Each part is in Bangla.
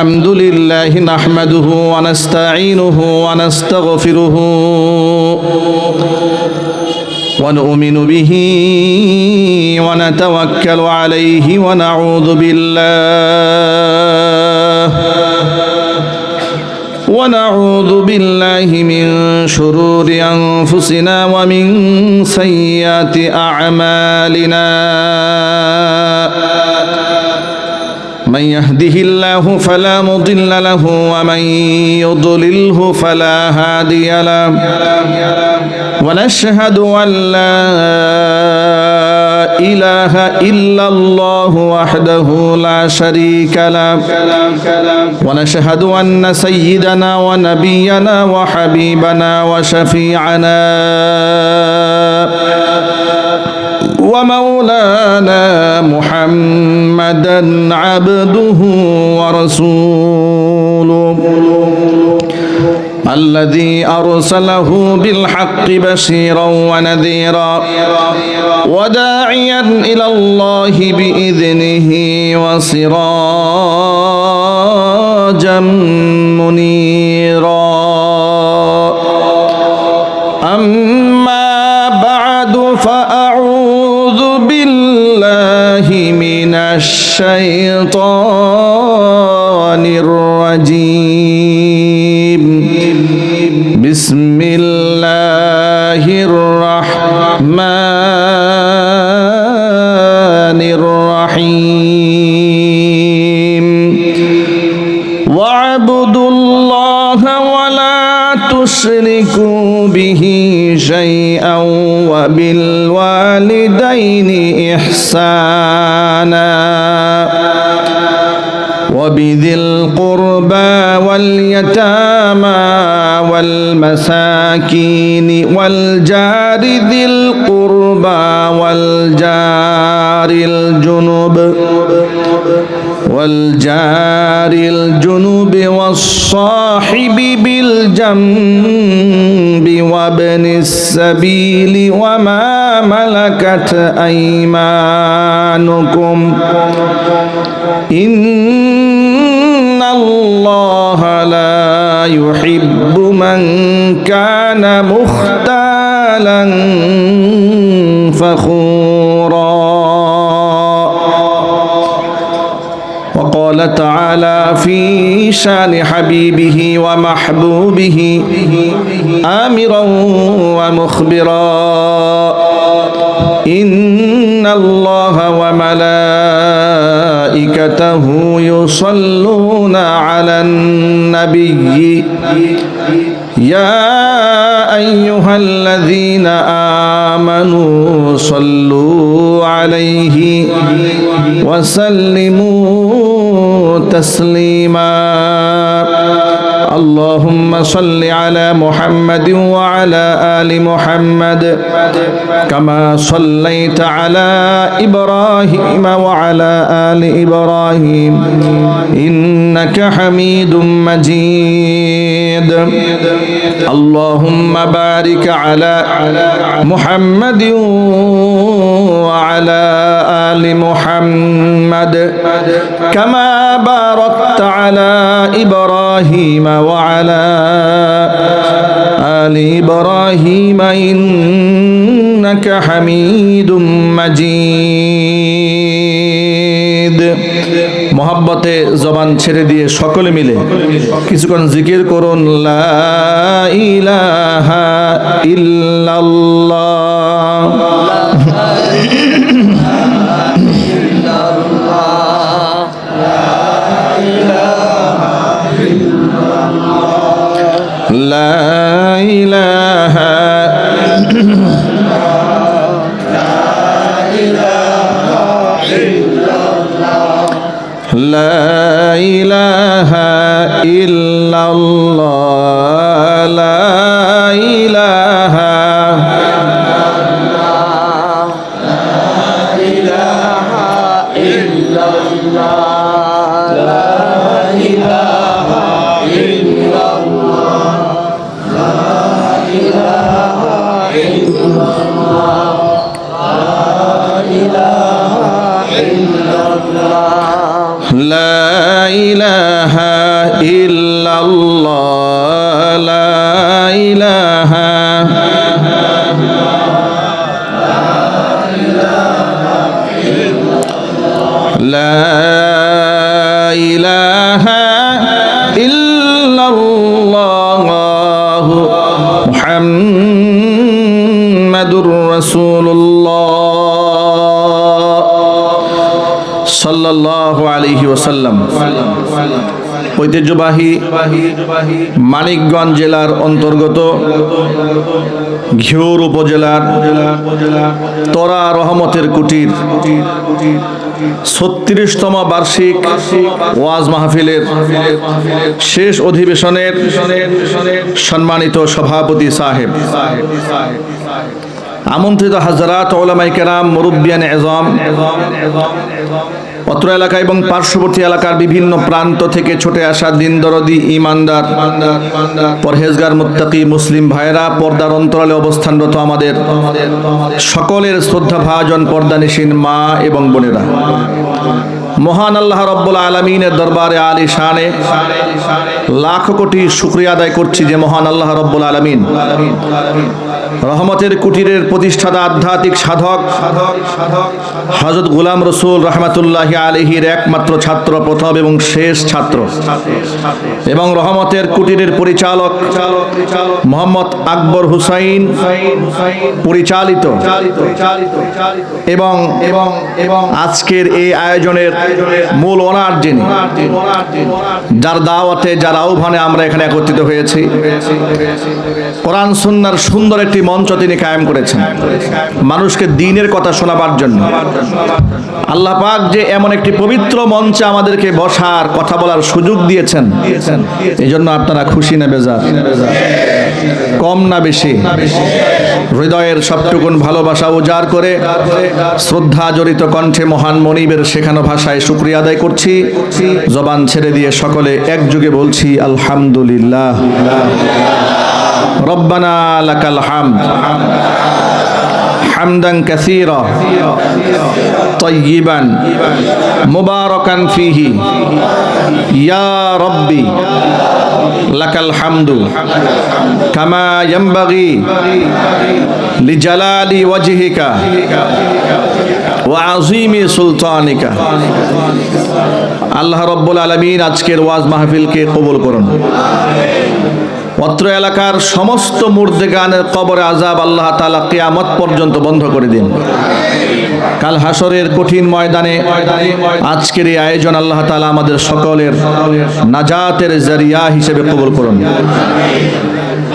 الحمد لله نحمده ونستعينه ونستغفره ونؤمن به ونتوكل عليه ونعوذ بالله من شرور أنفسنا ومن سيئات أعمالنا من يهده الله فلا مضل له ومن يضلله فلا هادي له ونشهد أن لا إله إلا الله وحده لا شريك له ونشهد أن سيدنا ونبينا وحبيبنا وشفيعنا ومولانا محمدا عبده ورسوله الذي أرسله بالحق بشيرا ونذيرا وداعيا إلى الله بإذنه وسراجا منيرا أما بعد فأعوذ بالله من الشيطان الرجيم بسم الله الرحمن الرحيم واعبدوا الله ولا تشركوا به شيئا وبالوالدين إحسانا وبذي القربى واليتامى والمساكين والجار ذي القربى والجار الجنب والصاحب بالجنب وابن السبيل وما ملكت أيمانكم إن الله لا يحب من كان مختالا فخورا وقال تعالى في شان حبيبه ومحبوبه آمرا ومخبرا إن الله وملائكته يصلون على النبي يا أيها الذين آمنوا صلوا عليه وسلموا تسليما اللهم صل على محمد وعلى آل محمد كما صليت على إبراهيم وعلى آل إبراهيم إنك حميد مجيد اللهم بارك على محمد وعلى آل محمد كما باركت على إبراهيم وعلى آل إبراهيم إنك حميد مجيد মোহাব্বতে জবান ছেড়ে দিয়ে সকলে মিলে কিছুক্ষণ জিকির করুন লা ইলাহা ইল্লাল্লাহ لا إله لا إله إلا الله لا إله إلا الله لا إله إلا الله لا إله إلا الله لا إله ইলাহা ইল্লাল্লাহ লা ইলাহা লা ইলাহা ইল্লাল্লাহ মুহাম্মাদুর রাসূলুল্লাহ সাল্লাল্লাহু আলাইহি ওয়াসাল্লাম। ঐতিহ্যবাহী মানিকগঞ্জ জেলার অন্তর্গত ঘিওর উপজেলার তরা রহমতের কুটির 36তম বার্ষিক ওয়াজ মাহফিলের শেষ অধিবেশনের সম্মানিত সভাপতি সাহেব, আমন্ত্রিত হাজরাত, উলামায়ে কেরাম, মুরব্বিয়ানে আযম, অত্র এলাকা এবং পার্শ্ববর্তী এলাকার বিভিন্ন প্রান্ত থেকে ছুটে আসা দিন দরদি, ইমানদার, পরহেজগার, মুত্তাকি মুসলিম ভাইরা, পর্দার অন্তরালে অবস্থানরত আমাদের সকলের শ্রদ্ধাভাজন পর্দানিশীন মা এবং বোনেরা, মহান আল্লাহ রব্বুল আলামিনের দরবারে আলী শানে লাখ কোটি শুকরিয়া আদায় করছি যে মহান আল্লাহ রব্বুল আলামিন রহমতের কুটিরের প্রতিষ্ঠাতা আধ্যাত্মিক সাধক হযরত গোলাম রসুল রহমাতুল্লাহি আলাইহির একমাত্র ছাত্র, প্রথম এবং শেষ ছাত্র, এবং রহমতের কুটিরের পরিচালক মোহাম্মদ আকবর হুসাইন পরিচালিত এবং আজকের এই আয়োজনের মূল ওনার যিনি, যার দাওয়াতে, যার আহ্বানে আমরা এখানে একত্রিত হয়েছি, কোরআন সুন্নাহর সুন্দর একটি মঞ্চ তিনি কায়েম করেছেন মানুষকে দ্বীনের কথা শোনাবার জন্য। আল্লাহ পাক যে এমন একটি পবিত্র মঞ্চে আমাদেরকে বসার, কথা বলার সুযোগ দিয়েছেন, এই জন্য আপনারা খুশি না বেজার? কম না বেশি? হৃদয়ের সবটুকুন ভালোবাসা উজাড় করে শ্রদ্ধা জড়িত কণ্ঠে মহান মনিবের শেখানো ভাষায় শুকরিয়া আদায় করছি। জবান ছেড়ে দিয়ে সকলে একযোগে বলছি আলহামদুলিল্লাহ। রব্বানা লাকাল হামদ হামদান কাসীরা তাইয়িবান মুবারাকান ফীহি ইয়া রাব্বি লাকাল হামদু কামা ইয়ানবাগি লিজালালি ওয়াজহিকা ওয়া আযীমি সুলতানিকা। আল্লাহ রাব্বুল আলামিন আজকের ওয়াজ মাহফিলকে কবুল করুন। অত্র এলাকার সমস্ত মুর্দেগানের কবরে আযাব আল্লাহ তাআলা কিয়ামত পর্যন্ত বন্ধ করে দিন। কাল হাসরের কঠিন ময়দানে আজকের এই আয়োজন আল্লাহ তাআলা আমাদের সকলের নাজাতের জরিয়া হিসেবে কবুল করুন।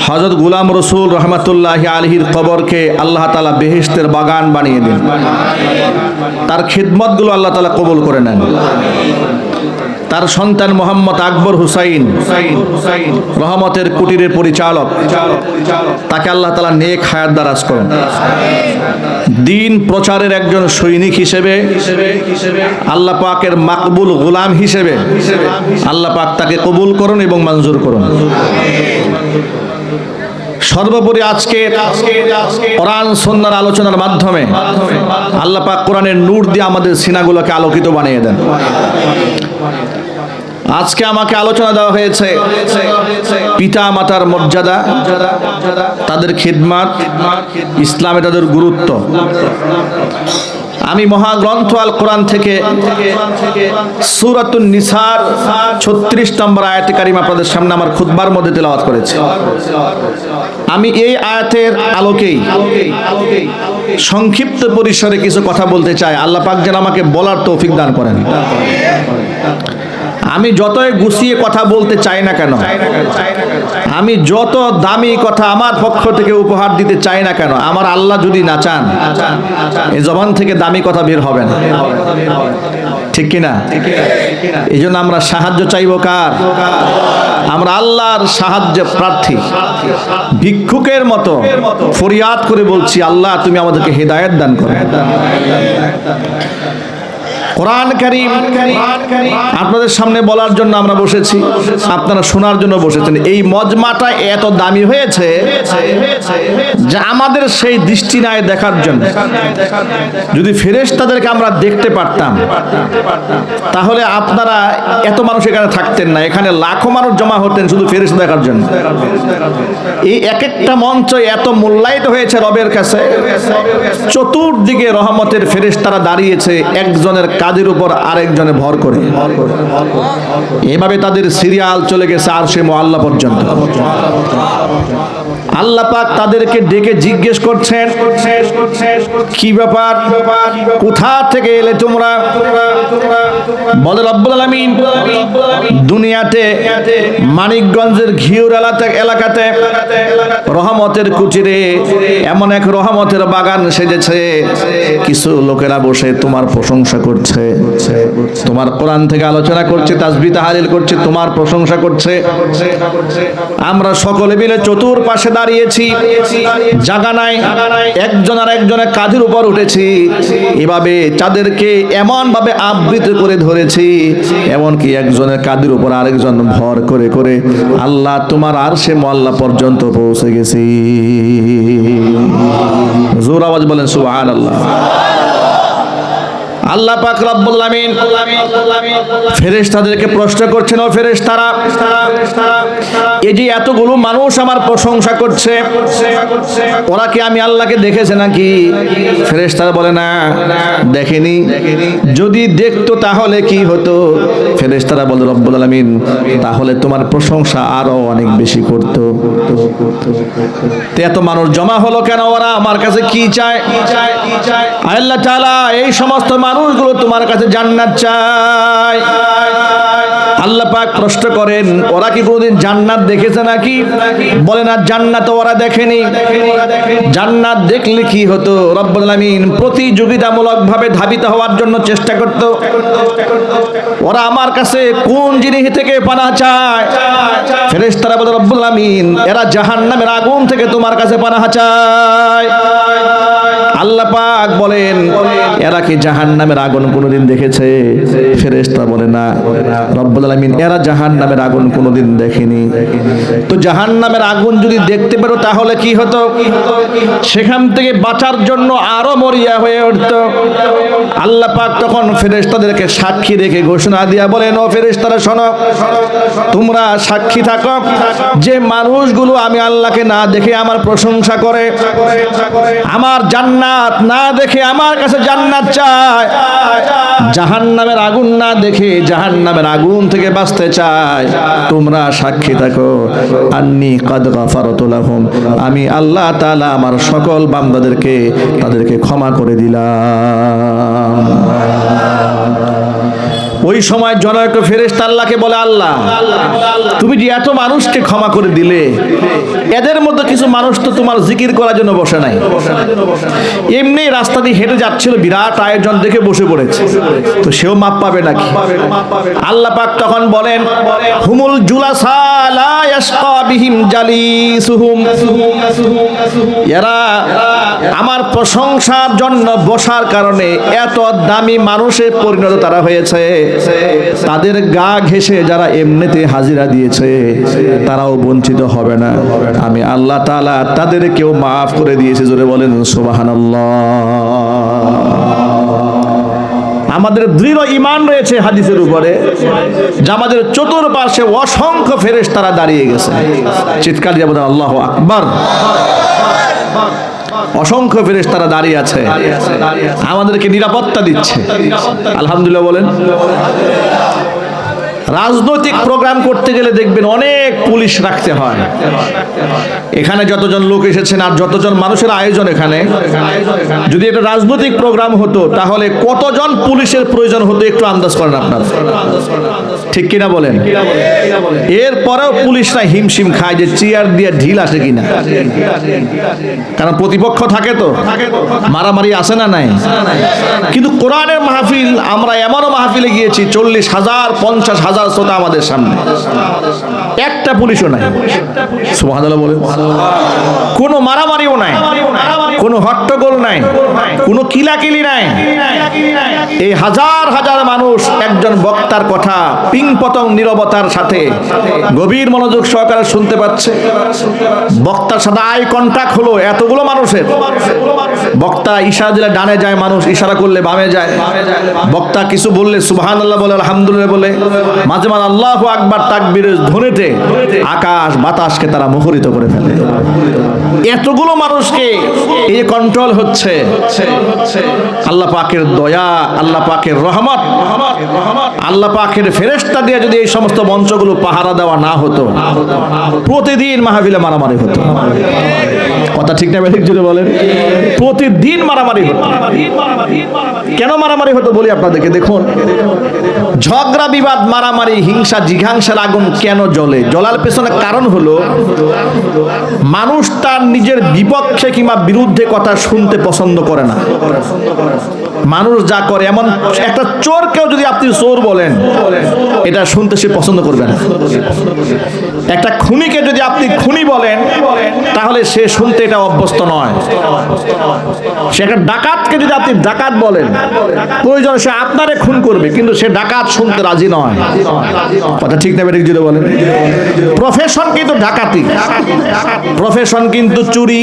হযরত গোলাম রসুল রহমাতুল্লাহি আলাইহির কবরকে আল্লাহ তাআলা বেহেশতের বাগান বানিয়ে দিন। তার খিদমতগুলো আল্লাহ তাআলা কবুল করে নেন। তার সন্তান মোহাম্মদ আকবর হুসাইন রহমতের কুটিরের পরিচালক, তাকে আল্লাহ তাআলা নেক হায়াত দারাজ করুন। দ্বীন প্রচারের একজন সৈনিক হিসেবে, আল্লাহ পাকের মাকবুল গোলাম হিসেবে আল্লাহ পাক তাকে কবুল করুন এবং মঞ্জুর করুন। সর্বোপরি আজকে কোরআন সুন্নাহর আলোচনার মাধ্যমে আল্লাহ পাক কোরআনের নূর দিয়ে আমাদের সিনাগুলোকে আলোকিত বানিয়ে দেন। আজকে আমাকে আলোচনা দেওয়া হয়েছে পিতা মাতার মর্যাদা, তাদের খিদমত, ইসলামে তাদের গুরুত্ব। আমি মহাগ্রন্থ আল কোরআন থেকে সূরাতুন নিসার 36 নম্বর আয়াতে কারিমা আপনাদের সামনে আমার খুতবার মধ্যে তেলাওয়াত করেছি। আমি এই আয়াতের আলোকেই সংক্ষিপ্ত পরিসরে কিছু কথা বলতে চাই। আল্লাহ পাক যেন আমাকে বলার তৌফিক দান করেন। আমি যতই গুছিয়ে কথা বলতে চাই না কেন, আমি যত দামি কথা আমার পক্ষ থেকে উপহার দিতে চাই না কেন, আমার আল্লাহ যদি না চান এই জবান থেকে দামি কথা বের হবে না। ঠিক কিনা? এই জন্য আমরা সাহায্য চাইব কার? আমরা আল্লাহর সাহায্য প্রার্থী। ভিক্ষুকের মতো ফরিয়াদ করে বলছি, আল্লাহ তুমি আমাদেরকে হেদায়েত দান করো। কোরআন কারীম আপনাদের সামনে বলার জন্য আমরা বসেছি, আপনারা শোনার জন্য বসেছেন। এই মজমাটা এত দামি হয়েছে যে আমাদের সেই দৃষ্টি নাই দেখার জন্য। যদি ফেরেশতাদেরকে আমরা দেখতে পারতাম তাহলে আপনারা এত মানুষ এখানে থাকতেন না, এখানে লাখো মানুষ জমা হতেন শুধু ফেরেশতা দেখার জন্য। এই এক একটা মঞ্চ এত মূল্যায়িত হয়েছে রবের কাছে, চতুর্দিকে রহমতের ফেরেশতারা দাঁড়িয়েছে একজনের কাঁধের উপর আরেকজনে ভর করে। এভাবে তাদের সিরিয়াল চলে গেছে আরশে মুআল্লা পর্যন্ত। আল্লাহ পাক তাদেরকে ডেকে জিজ্ঞেস করছেন, কি ব্যাপার, কোথা থেকে এলে তোমরা? বলে রব্বুল আলামিন দুনিয়াতে মানিকগঞ্জের ঘিউর এলাকাতে রহমতের কুটিরে এমন এক রহমতের বাগান সেজেছে, কিছু লোকেরা বসে তোমার প্রশংসা করছে, তোমার কোরআন থেকে আলোচনা করছে, তাসবিহ তাহলিল করছে, তোমার প্রশংসা করছে। আমরা সকলে মিলে চতুর্পাশে দাঁড়িয়েছি, জায়গা নাই, একজন আর একজনের কাঁধের উপর উঠেছি, এভাবে তাদেরকে এমন ভাবে আবৃত করে ধরেছি, এমনকি একজনের কাঁধের উপর আরেকজন ভর করে করে আল্লাহ তোমার আরশে মুআল্লা পর্যন্ত পৌঁছে গেছি। জোর আওয়াজ বলেন সুবহানাল্লাহ। আল্লাহ পাক রব্বুল আলামিন ফেরেশতাদেরকে প্রশ্ন করছেন, ও ফেরেশতারা, এই যে এতগুলো মানুষ আমার প্রশংসা করছে, ওরা কি আমি আল্লাহকে দেখেছে নাকি? ফেরেশতারা বলে না, দেখেনি। যদি দেখতো তাহলে কি হতো? ফেরেশতারা বলে রব্বুল আলামিন তাহলে তোমার প্রশংসা আরো অনেক বেশি করতো। এত মানুষ জমা হলো কেন? ওরা আমার কাছে কি চায়? আল্লাহ তাআলা এই সমস্ত মানুষগুলো তোমার কাছে জান্নাত চায়। আল্লাহ পাক প্রশ্ন করেন, ওরা কি কোনোদিন জান্নাত দেখেছে নাকি? বলে না, জান্নাত ওরা দেখেনি। জান্নাত দেখলে কি হতো? রব্বুল আলামিন প্রতিযোগিতামূলক ভাবে ধাবিত হওয়ার জন্য চেষ্টা করত। ওরা আমার কাছে কোন জিনিস থেকে পানাহ চায়? ফেরেশতারা বলে রব্বুল আলামিন এরা জাহান্নামের আগুন থেকে তোমার কাছে পানাহ চায়। আল্লাহ পাক বলেন, এরা কি জাহান্নামের আগুন কোনোদিন দেখেছে? ফেরেশতা বলে না, রব্বুল আলামিন এরা জাহান্নামের আগুন কোনোদিন দেখেনি। তো জাহান্নামের আগুন যদি দেখতে পারো তাহলে কি হতো? সেখান থেকে বাঁচার জন্য আরো মরিয়া হয়ে উঠত। আল্লাহ পাক তখন ফেরেশতাদেরকে সাক্ষী রেখে ঘোষণা দিয়া বলেন, ও ফেরেশতারা শোনো, তোমরা সাক্ষী থাকো যে মানুষগুলো আমি আল্লাহকে না দেখে আমার প্রশংসা করে, আমার জান্নাত না দেখে আমার কাছে জান্নাত চায়, জাহান্নামের আগুন না দেখে জাহান্নামের আগুন থেকে বাঁচতে চায়, তোমরা সাক্ষী থাকো আন্নী কাদ গাফারতু লাহুম, আমি আল্লাহ তাআলা আমার সকল বান্দাদেরকে তাদেরকে ক্ষমা করে দিলাম। ওই সময় জনৈক ফেরেশতা আল্লাহকে বলে, আল্লাহ তুমি যে এত মানুষকে ক্ষমা করে দিলে, এদের মধ্যে কিছু মানুষ তো তোমার জিকির করার জন্য বসে নাই, এমনি রাস্তা দিয়ে হেঁটে যাচ্ছিল, বিরাট আয়োজন দেখে বসে পড়েছে, তো সেও মাপ পাবে নাকি? আল্লাহ পাক তখন বলেন, হুমুল জুলাসা লা ইয়াশকা বিহিম জালিসুহুম, এরা আমার প্রশংসার জন্য বসার কারণে এত দামি মানুষে পরিণত তারা হয়েছে, তাদের গা ঘেঁষে যারা এমনিতে হাজিরা দিয়েছে তারাও বঞ্চিত হবে না। আমি আল্লাহ তাআলা তাদেরকেও মাফ করে দিয়েছি। জোরে বলেন সুবহানাল্লাহ। আমাদের দৃঢ় ঈমান রয়েছে হাদিসের উপরে যে আমাদের চতুর্পাশে অসংখ্য ফেরেশতারা দাঁড়িয়ে গেছে। চিৎকার দিয়ে বলেন আল্লাহু আকবার। অসংখ্য ফেরেশতারা দাঁড়িয়ে আছে, আমাদেরকে নিরাপত্তা দিচ্ছে। আলহামদুলিল্লাহ বলেন। রাজনৈতিক প্রোগ্রাম করতে গেলে দেখবেন অনেক পুলিশ রাখতে হয়। এখানে যতজন লোক এসেছেন আর যতজন মানুষের আয়োজন, এখানে যদি এটা রাজনৈতিক প্রোগ্রাম হতো তাহলে কতজন পুলিশের প্রয়োজন হতো একটু আন্দাজ করেন আপনারা, ঠিক কিনা বলেন? এরপরেও পুলিশরা হিমশিম খায় যে চেয়ার দিয়ে ঢিল আসে কিনা, কারণ প্রতিপক্ষ থাকে তো, মারামারি আসে না নাই। কিন্তু কোরআনের মাহফিল, আমরা এমনও মাহফিলে গিয়েছি 40,000 50,000 হাজার শ্রোতা আমাদের সামনে, একটা পুলিশও নাই, সুবহানাল্লাহ বলেন। কোনো মারামারিও নাই, কোনো হট্টগোল নাই, কোনো কিলাকিলি নাই। এই হাজার হাজার মানুষ একজন বক্তার কথা পিংপতং নীরবতার সাথে গভীর মনোযোগ সহকারে শুনতে পাচ্ছে। বক্তার সাথে আই কন্টাক্ট হলো এতগুলো মানুষের। বক্তা ইশারা দিলে ডানে যায়, মানুষ ইশারা করলে বামে যায়। বক্তা কিছু বললে সুবহানাল্লাহ বলে, আলহামদুলিল্লাহ বলে, মাঝে মাঝে আল্লাহু আকবার তাকবীরের ধ্বনিতে আকাশ বাতাসকে তারা মুখরিত করে ফেলে। এতগুলো মানুষকে এই কন্ট্রোল হচ্ছে আল্লাহ পাকের দয়া, আল্লাহ পাকের রহমত, আল্লাহ পাকের ফেরেশতা দিয়ে যদি এই সমস্ত মঞ্চগুলো পাহারা দেওয়া না হতো, প্রতিদিন মাহফিলে মারামারি হতো। কথা ঠিক না ঠিক জুড়ে বলেন? প্রতিদিন মারামারি হতো। কেন মারামারি হতো বলি আপনাদেরকে। দেখুন, ঝগড়া বিবাদ, মারামারি, হিংসা, জিঘাংসার আগুন কেন জ্বলে? জ্বলার পেছনে কারণ হলো মানুষ তার নিজের বিপক্ষে কিংবা বিরুদ্ধে কথা শুনতে পছন্দ করে না। মানুষ যা করে, এমন একটা চোরকেও যদি আপনি চোর বলেন, এটা শুনতে সে পছন্দ করবে না। একটা খুনিকে যদি আপনি খুনি বলেন, তাহলে সে শুনতে এটা অভ্যস্ত নয়। সে একটা ডাকাতকে যদি আপনি ডাকাত বলেন, প্রয়োজন সে আপনারে খুন করবে, কিন্তু সে ডাকাত শুনতে রাজি নয়। কথা ঠিক না বেঠিক যদি বলেন? প্রফেশন কিন্তু ডাকাতি, প্রফেশন কিন্তু চুরি,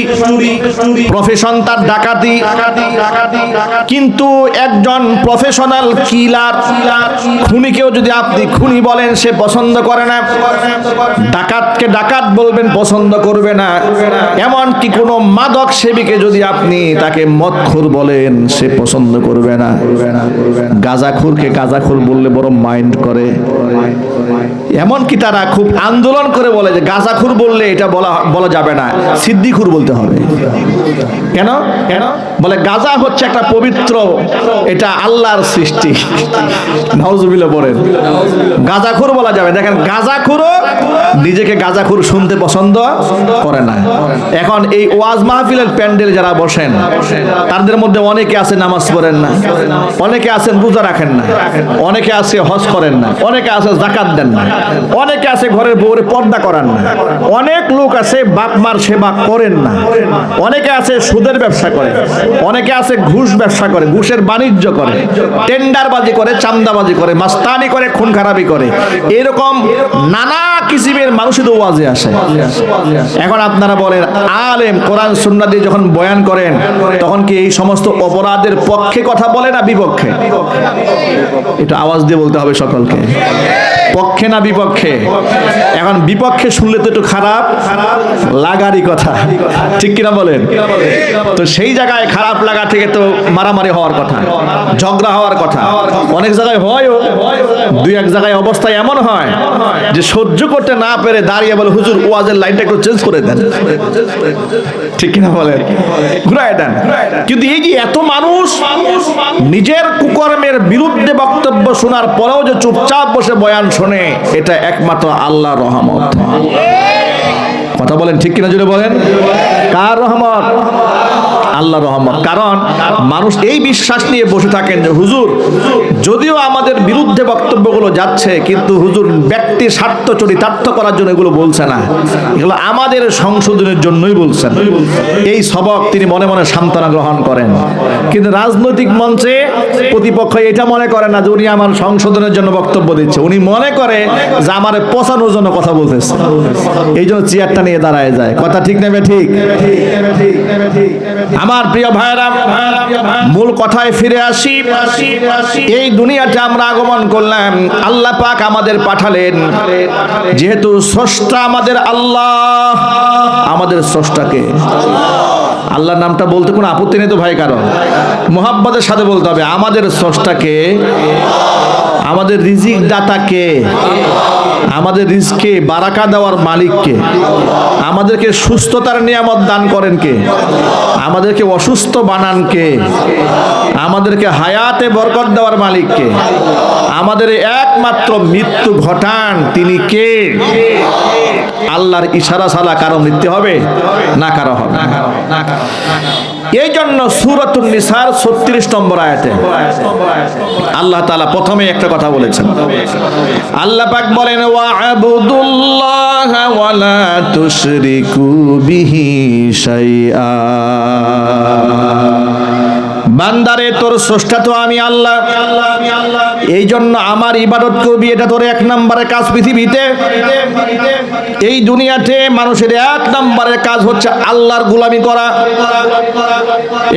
প্রফেশন তার ডাকাতি, কিন্তু একজন প্রফেশনাল কিলার, খুনিকেও যদি আপনি খুনি বলেন সে পছন্দ করে না। ডাকাতকে ডাকাত বলবেন, পছন্দ করবে না। এমনকি কোনো মাদক সেবীকে যদি আপনি তাকে মদখোর বলেন, সে পছন্দ করবে না। গাঁজাখোরকে গাঁজাখোর বললে বড় মাইন্ড করে। এমনকি তারা খুব আন্দোলন করে বলে যে গাঁজাখোর বললে এটা বলা যাবে না, সিদ্দিকুর বলতে হবে। কেন? বলে গাঁজা হচ্ছে একটা পবিত্র, এটা আল্লাহর সৃষ্টি। নাউজুবিল্লাহ পড়েন, গাঁজাখোর বলা যাবে। দেখেন, গাঁজাখোরও নিজেকে গাঁজাখোর শুনতে পছন্দ করে না। এখন এই ওয়াজ মাহফিলের প্যান্ডেল যারা বসেন, তাদের মধ্যে অনেকে আছে নামাজ পড়েন না, অনেকে আছেন রোজা রাখেন না, অনেকে আছে হজ করেন না, অনেকে আছে যাকাত দেন না, অনেকে আছে ঘরের বউরে পর্দা করান না, অনেক লোক আছে বাপ মার সেবা করেন না, অনেকে আছে সুদের ব্যবসা করে, অনেকে আছে ঘুষ ব্যবসা করে, ঘুষের বাণিজ্য করে, টেন্ডারবাজি করে, চান্দাবাজি করে, মাস্তানি করে, খুন খারাপি করে। এরকম নানা কিসিমের মানুষই তো ওয়াজে আসে। এখন আপনারা বলেন, আলেম কোরআন সুন্নাহ দিয়ে যখন বয়ান করেন, তখন কি এই সমস্ত অপরাধের পক্ষে কথা বলে না বিপক্ষে? এটা আওয়াজ দিয়ে বলতে হবে সকলকে, পক্ষে না বিপক্ষে? এখন বিপক্ষে শুনলে তো একটু খারাপ লাগারই কথা, ঠিক কিনা বলেন? তো সেই জায়গায় খারাপ লাগা থেকে তো মারামারি হওয়ার কথা, ঝগড়া হওয়ার কথা। অনেক জায়গায় হয়ও, দুই এক জায়গায় অবস্থা এমন হয় যে সহ্য করতে না পেরে দাঁড়িয়ে বলে, হুজুর ওয়াজের লাইনটা একটু চেঞ্জ করে দেন, ঠিক কিনা বলেন? ঘুরাই দেন। কিন্তু এই যে এত মানুষ নিজের কুকর্মের বিরুদ্ধে বক্তব্য শোনার পরেও যে চুপচাপ বসে বয়ান শোনে, এটা একমাত্র আল্লাহর রহমত। কথা বলেন ঠিক কিনা জুড়ে বলেন? কার রহমত? আল্লাহর রহমত। কারণ মানুষ এই বিশ্বাস নিয়ে বসে থাকেন যে হুজুর যদিও আমাদের বিরুদ্ধে বক্তব্যগুলো যাচ্ছে, কিন্তু হুজুর ব্যক্তি স্বার্থ চরিতার্থ করার জন্য এগুলো বলছে না, এগুলো আমাদের সংশোধনের জন্যই বলছেন। এই সবক তিনি মনে মনে সান্ত্বনা গ্রহণ করেন। কিন্তু রাজনৈতিক মঞ্চে প্রতিপক্ষ এটা মনে করে না যে উনি আমার সংশোধনের জন্য বক্তব্য দিচ্ছে, উনি মনে করে যে আমার পচানোর জন্য কথা বলতেছে। এই জন্য চেয়ারটা নিয়ে দাঁড়ায় যায়। কথা ঠিক নেবে ঠিক? আমার প্রিয় ভাইরা, মূল কথায় ফিরে আসি। এই দুনিয়াতে আমরা আগমন করলাম, আল্লাহ পাক আমাদের পাঠালেন। যেহেতু স্রষ্টা আমাদের আল্লাহ, আমাদের স্রষ্টাকে আল্লাহর নামটা বলতে কোনো আপত্তি নেই তো ভাই? কারণ মুহাব্বতের সাথে বলতে হবে আমাদের স্রষ্টাকে, আমাদের রিজিক দাতাকে, আমাদের রিজকে বারাকা দেওয়ার মালিককে, আমাদেরকে সুস্থতার নিয়ামত দান করেন কে, আমাদেরকে অসুস্থ বানান কে, আমাদেরকে হায়াতে বরকত দেওয়ার মালিককে, আমাদের একমাত্র মৃত্যু ঘটান তিনি কে? আল্লাহর ইশারা ছাড়া কারো মৃত্যু হবে না? কারো হবে। এই জন্য সূরাতুন নিসার 36 নম্বর আয়াতে আল্লাহ তাআলা প্রথমে একটা কথা বলেছেন। আল্লাহ পাক বলেন ওয়া'বুদুল্লাহ ওয়া লা তুশরিকু বিহি শাইআ। বান্দারে তোর স্রষ্টা তো আমি আল্লাহ, এই জন্য আমার ইবাদত করবি, এটা তোর এক নম্বরের কাজ পৃথিবীতে। এই দুনিয়াতে মানুষের এক নম্বরের কাজ হচ্ছে আল্লাহর গোলামি করা,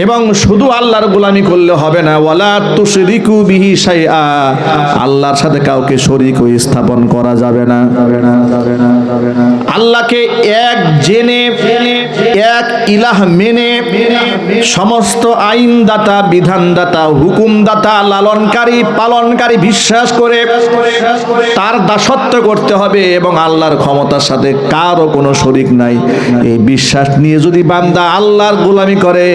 এবং শুধু আল্লাহর গোলামি করলে হবে না, ওয়ালা তুশরিকু বিহি শাইআ, আল্লাহর সাথে কাউকে শরীক স্থাপন করা যাবে না। আল্লাহকে এক জেনে, এক ইলাহ মেনে, সমস্ত আইনদাতা, বিধানদাতা, হুকুমদাতা, লালনকারী, পালনকারী বিশ্বাস করে তার দাসত্ব করতে হবে, এবং আল্লাহর ক্ষমতার সাথে কারও কোনো শরীক নাই। এই বিশ্বাস নিয়ে যদি বান্দা আল্লাহর গোলামি করে,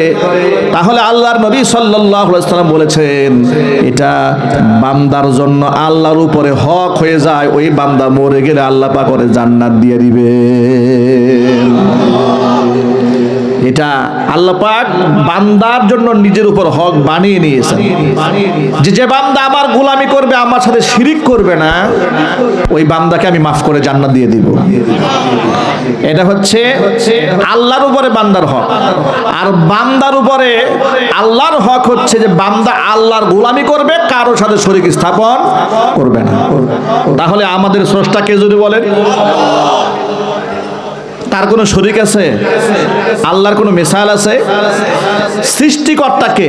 তাহলে আল্লাহর নবী সাল্লাল্লাহু আলাইহি ওয়াসাল্লাম বলেছেন এটা বান্দার জন্য আল্লাহর উপরে হক হয়ে যায়। ওই বান্দা মরে গেলে আল্লাহ পাক করে জান্নাত দিয়ে দিবে। এটা আল্লাহ পাক বান্দার জন্য নিজের উপর হক বানিয়ে নিয়েছেন, যে বান্দা আমার গোলামি করবে, আমার সাথে শিরিক করবে না, ওই বান্দাকে আমি মাফ করে জান্নাত দিয়ে দিব। এটা হচ্ছে আল্লাহর উপরে বান্দার হক। আর বান্দার উপরে আল্লাহর হক হচ্ছে যে বান্দা আল্লাহর গোলামি করবে, কারোর সাথে শরীক স্থাপন করবে না। তাহলে আমাদের স্রষ্টাকে যদি বলেন তার কোনো শরীক আছে? আল্লাহর কোনো মিসাল আছে? সৃষ্টিকর্তাকে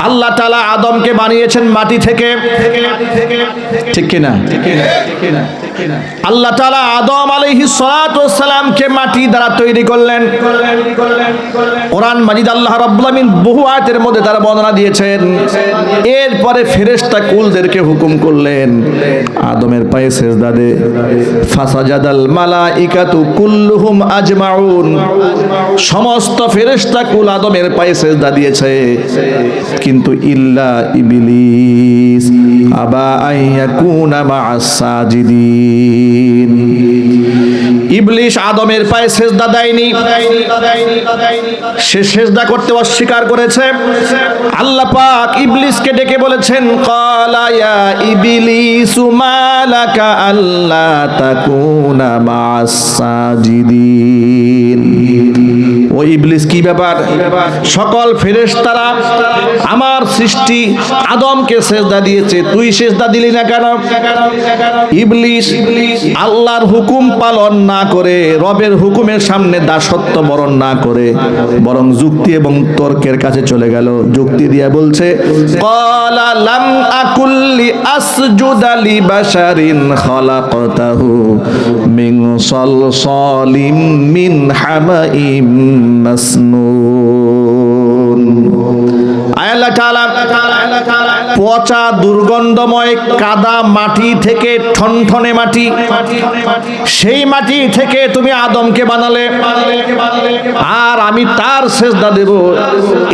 আল্লাহ তাআলা আদমকে বানিয়েছেন মাটি থেকে, ঠিক কিনা? আল্লাহ তাআলা আদম আলাইহিস সালাতু ওয়াস সালামকে মাটি দ্বারা তৈরি করলেন। কোরআন মাজিদ আল্লাহ রাব্বুল আলামিন বহু আয়াতের মধ্যে তারা বর্ণনা দিয়েছেন। এরপরে ফেরেশতা কুলদেরকে হুকুম করলেন আদমের পায়ে সিজদা দে। ফাসাজাদাল মালাইকাতু কুল্লুহুম আজমাউন, সমস্ত ফেরেশতা কুল আদমের পায়ে সিজদা দিয়েছে, কিন্তু ইল্লা ইবলিস আবা আইয়াকুনা মা'আস সাজিদিন। ইবলিস আদমের পায়ে সিজদা দেয়নি, সে সিজদা করতে অস্বীকার করেছে। আল্লাহ পাক ইবলিসকে ডেকে বলেছেন ক্বালা ইয়া ইবলিসু মালাকা আল্লা তাকুনা মা'আস সাজিদিন। ও ইবলিস, কি ব্যাপার? সকল ফেরেশতারা আমার সৃষ্টি আদমকে সিজদা দিয়েছে, তুই সিজদা দিলি না কেন? ইবলিস আল্লাহর হুকুম পালন না করে, রবের হুকুমের সামনে দাসত্ব বরণ না করে, বরং যুক্তি এবং তর্কের কাছে চলে গেল। যুক্তি দিয়ে বলছে ক্বালা লাম আকুল্লি আসজুদা লিবাশারিন খালাকতাহু মিন সালসালিম মিন হামাইম মাসনুন। আল্লাহ তাআলা পচা দুর্গন্ধময় কাদা মাটি থেকে, ঠনঠনে মাটি, সেই মাটি থেকে তুমি আদমকে বানালে, আর আমি তার সিজদা দেব।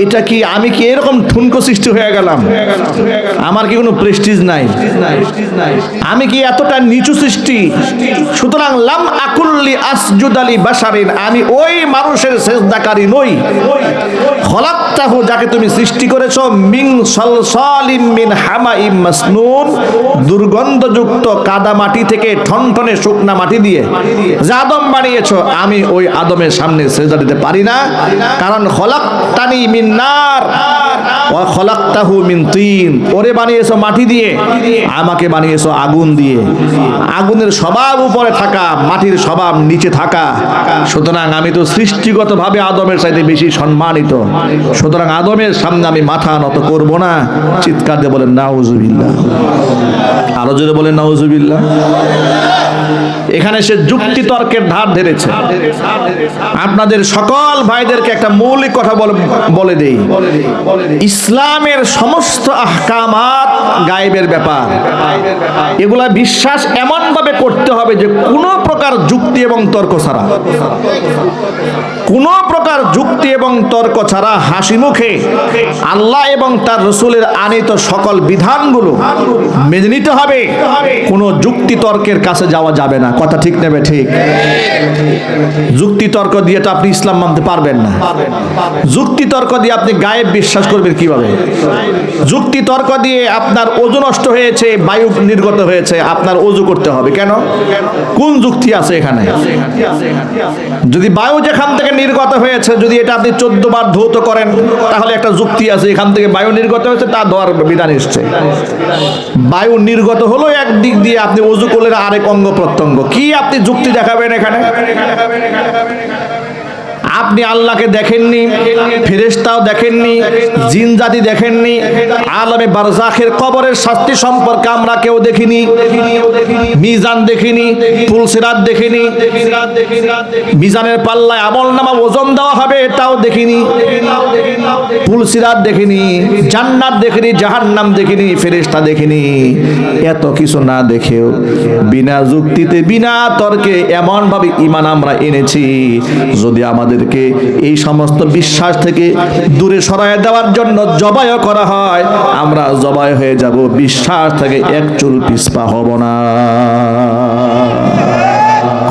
এটা কি, আমি কি এরকম ঠুনকো সৃষ্টি হয়ে গেলাম? আমার কি কোনো প্রেস্টিজ নাই? আমি কি এতটা নিচু সৃষ্টি? সুতরাং লাম আকুল্লি আসজুদা লিবাশারিন, আমি ওই মানুষের সিজদাকারী নই। খলাকতাহু, যাকে তুমি সৃষ্টি করেছো, মিন সালসালিম মিন হামাইম মাসনুন, দুর্গন্ধযুক্ত কাদা মাটি থেকে, ঠনঠনে শুকনা মাটি দিয়ে যে আদম বানিয়েছো, আমি ওই আদমের সামনে সিজদা দিতে পারি না। কারণ খলাকতানি মিন নার ওয়া খলাকতাহু মিন তিন, ওরে বানিয়েছো মাটি দিয়ে, আমাকে বানিয়েছো আগুন দিয়ে। আগুনের স্বভাব উপরে থাকা, মাটির স্বভাব নিচে থাকা। সুতরাং আমি তো সৃষ্টিগতভাবে আদমের চাইতে বেশি সম্মানিত। সুতরাং আদমের সামনে আমি মাথা নত করব না। চিৎকার দিয়ে বলেন নাউজুবিল্লাহ। আরো জোরে বলেন নাউজুবিল্লাহ। এখানে সে যুক্তি তর্কের ধার ধরেছে। আপনাদের সকল ভাইদেরকে একটা মৌলিক কথা বলে দেই, ইসলামের সমস্ত আহকামাত গায়েবের ব্যাপার। এগুলা বিশ্বাস এমন ভাবে করতে হবে যে কোনো প্রকার প্রকার যুক্তি এবং তর্ক ছাড়া, কোনো প্রকার যুক্তি এবং তর্ক ছাড়া হাসি মুখে আল্লাহ এবং তার রাসূলের আনীত সকল বিধানগুলো মেনে নিতে হবে। কোনো যুক্তি তর্কের কাছে যাওয়া যাবে না। কথা ঠিক নেবে ঠিক? যুক্তি তর্ক দিয়ে তো আপনি ইসলাম মানতে পারবেন না। যুক্তি তর্ক দিয়ে আপনি গায়েব বিশ্বাস করবেন কিভাবে? যুক্তি তর্ক দিয়ে আপনার ওযু নষ্ট হয়েছে, বায়ু নির্গত হয়েছে, আপনার ওযু করতে হবে কেন? কোন যুক্তি আছে এখানে? যদি বায়ু যেখান থেকে নির্গত হয়েছে, যদি এটা আপনি 14 বার ধৌত করেন, তাহলে একটা যুক্তি আছে, এখান থেকে বায়ু নির্গত হয়েছে, তা ধোয়ার বিধান এসছে। বায়ু নির্গত হলো একদিক দিয়ে, আপনি ওযু করলেন আরেক অঙ্গ প্রত্যঙ্গ। কি আপনি যুক্তি দেখাবেন এখানে? আপনি আল্লাহকে দেখেননি, ফেরেশতাও দেখেননি, জিন জাতি দেখেননি, আলমে বারজাখের কবরের শাস্তি সম্পর্কে আমরা কেউ দেখিনি, মিজান দেখিনি, পুলসিরাত দেখিনি, মিজানের পাল্লায় আমলনামা ওজন দেওয়া হবে এটাও দেখিনি, পুলসিরাত দেখিনি, জান্নাত দেখিনি, জাহান্নাম দেখিনি, ফেরেশতা দেখিনি। এত কিছু না দেখেও বিনা যুক্তিতে, বিনা তর্কে এমন ভাবে ঈমান আমরা এনেছি, যদি আমাদেরকে এই সমস্ত বিশ্বাস থেকে দূরে সরায় দেওয়ার জন্য জবাই করা হয়, আমরা জবাই হয়ে যাব, বিশ্বাস থেকে এক চুল পিছপা হব না।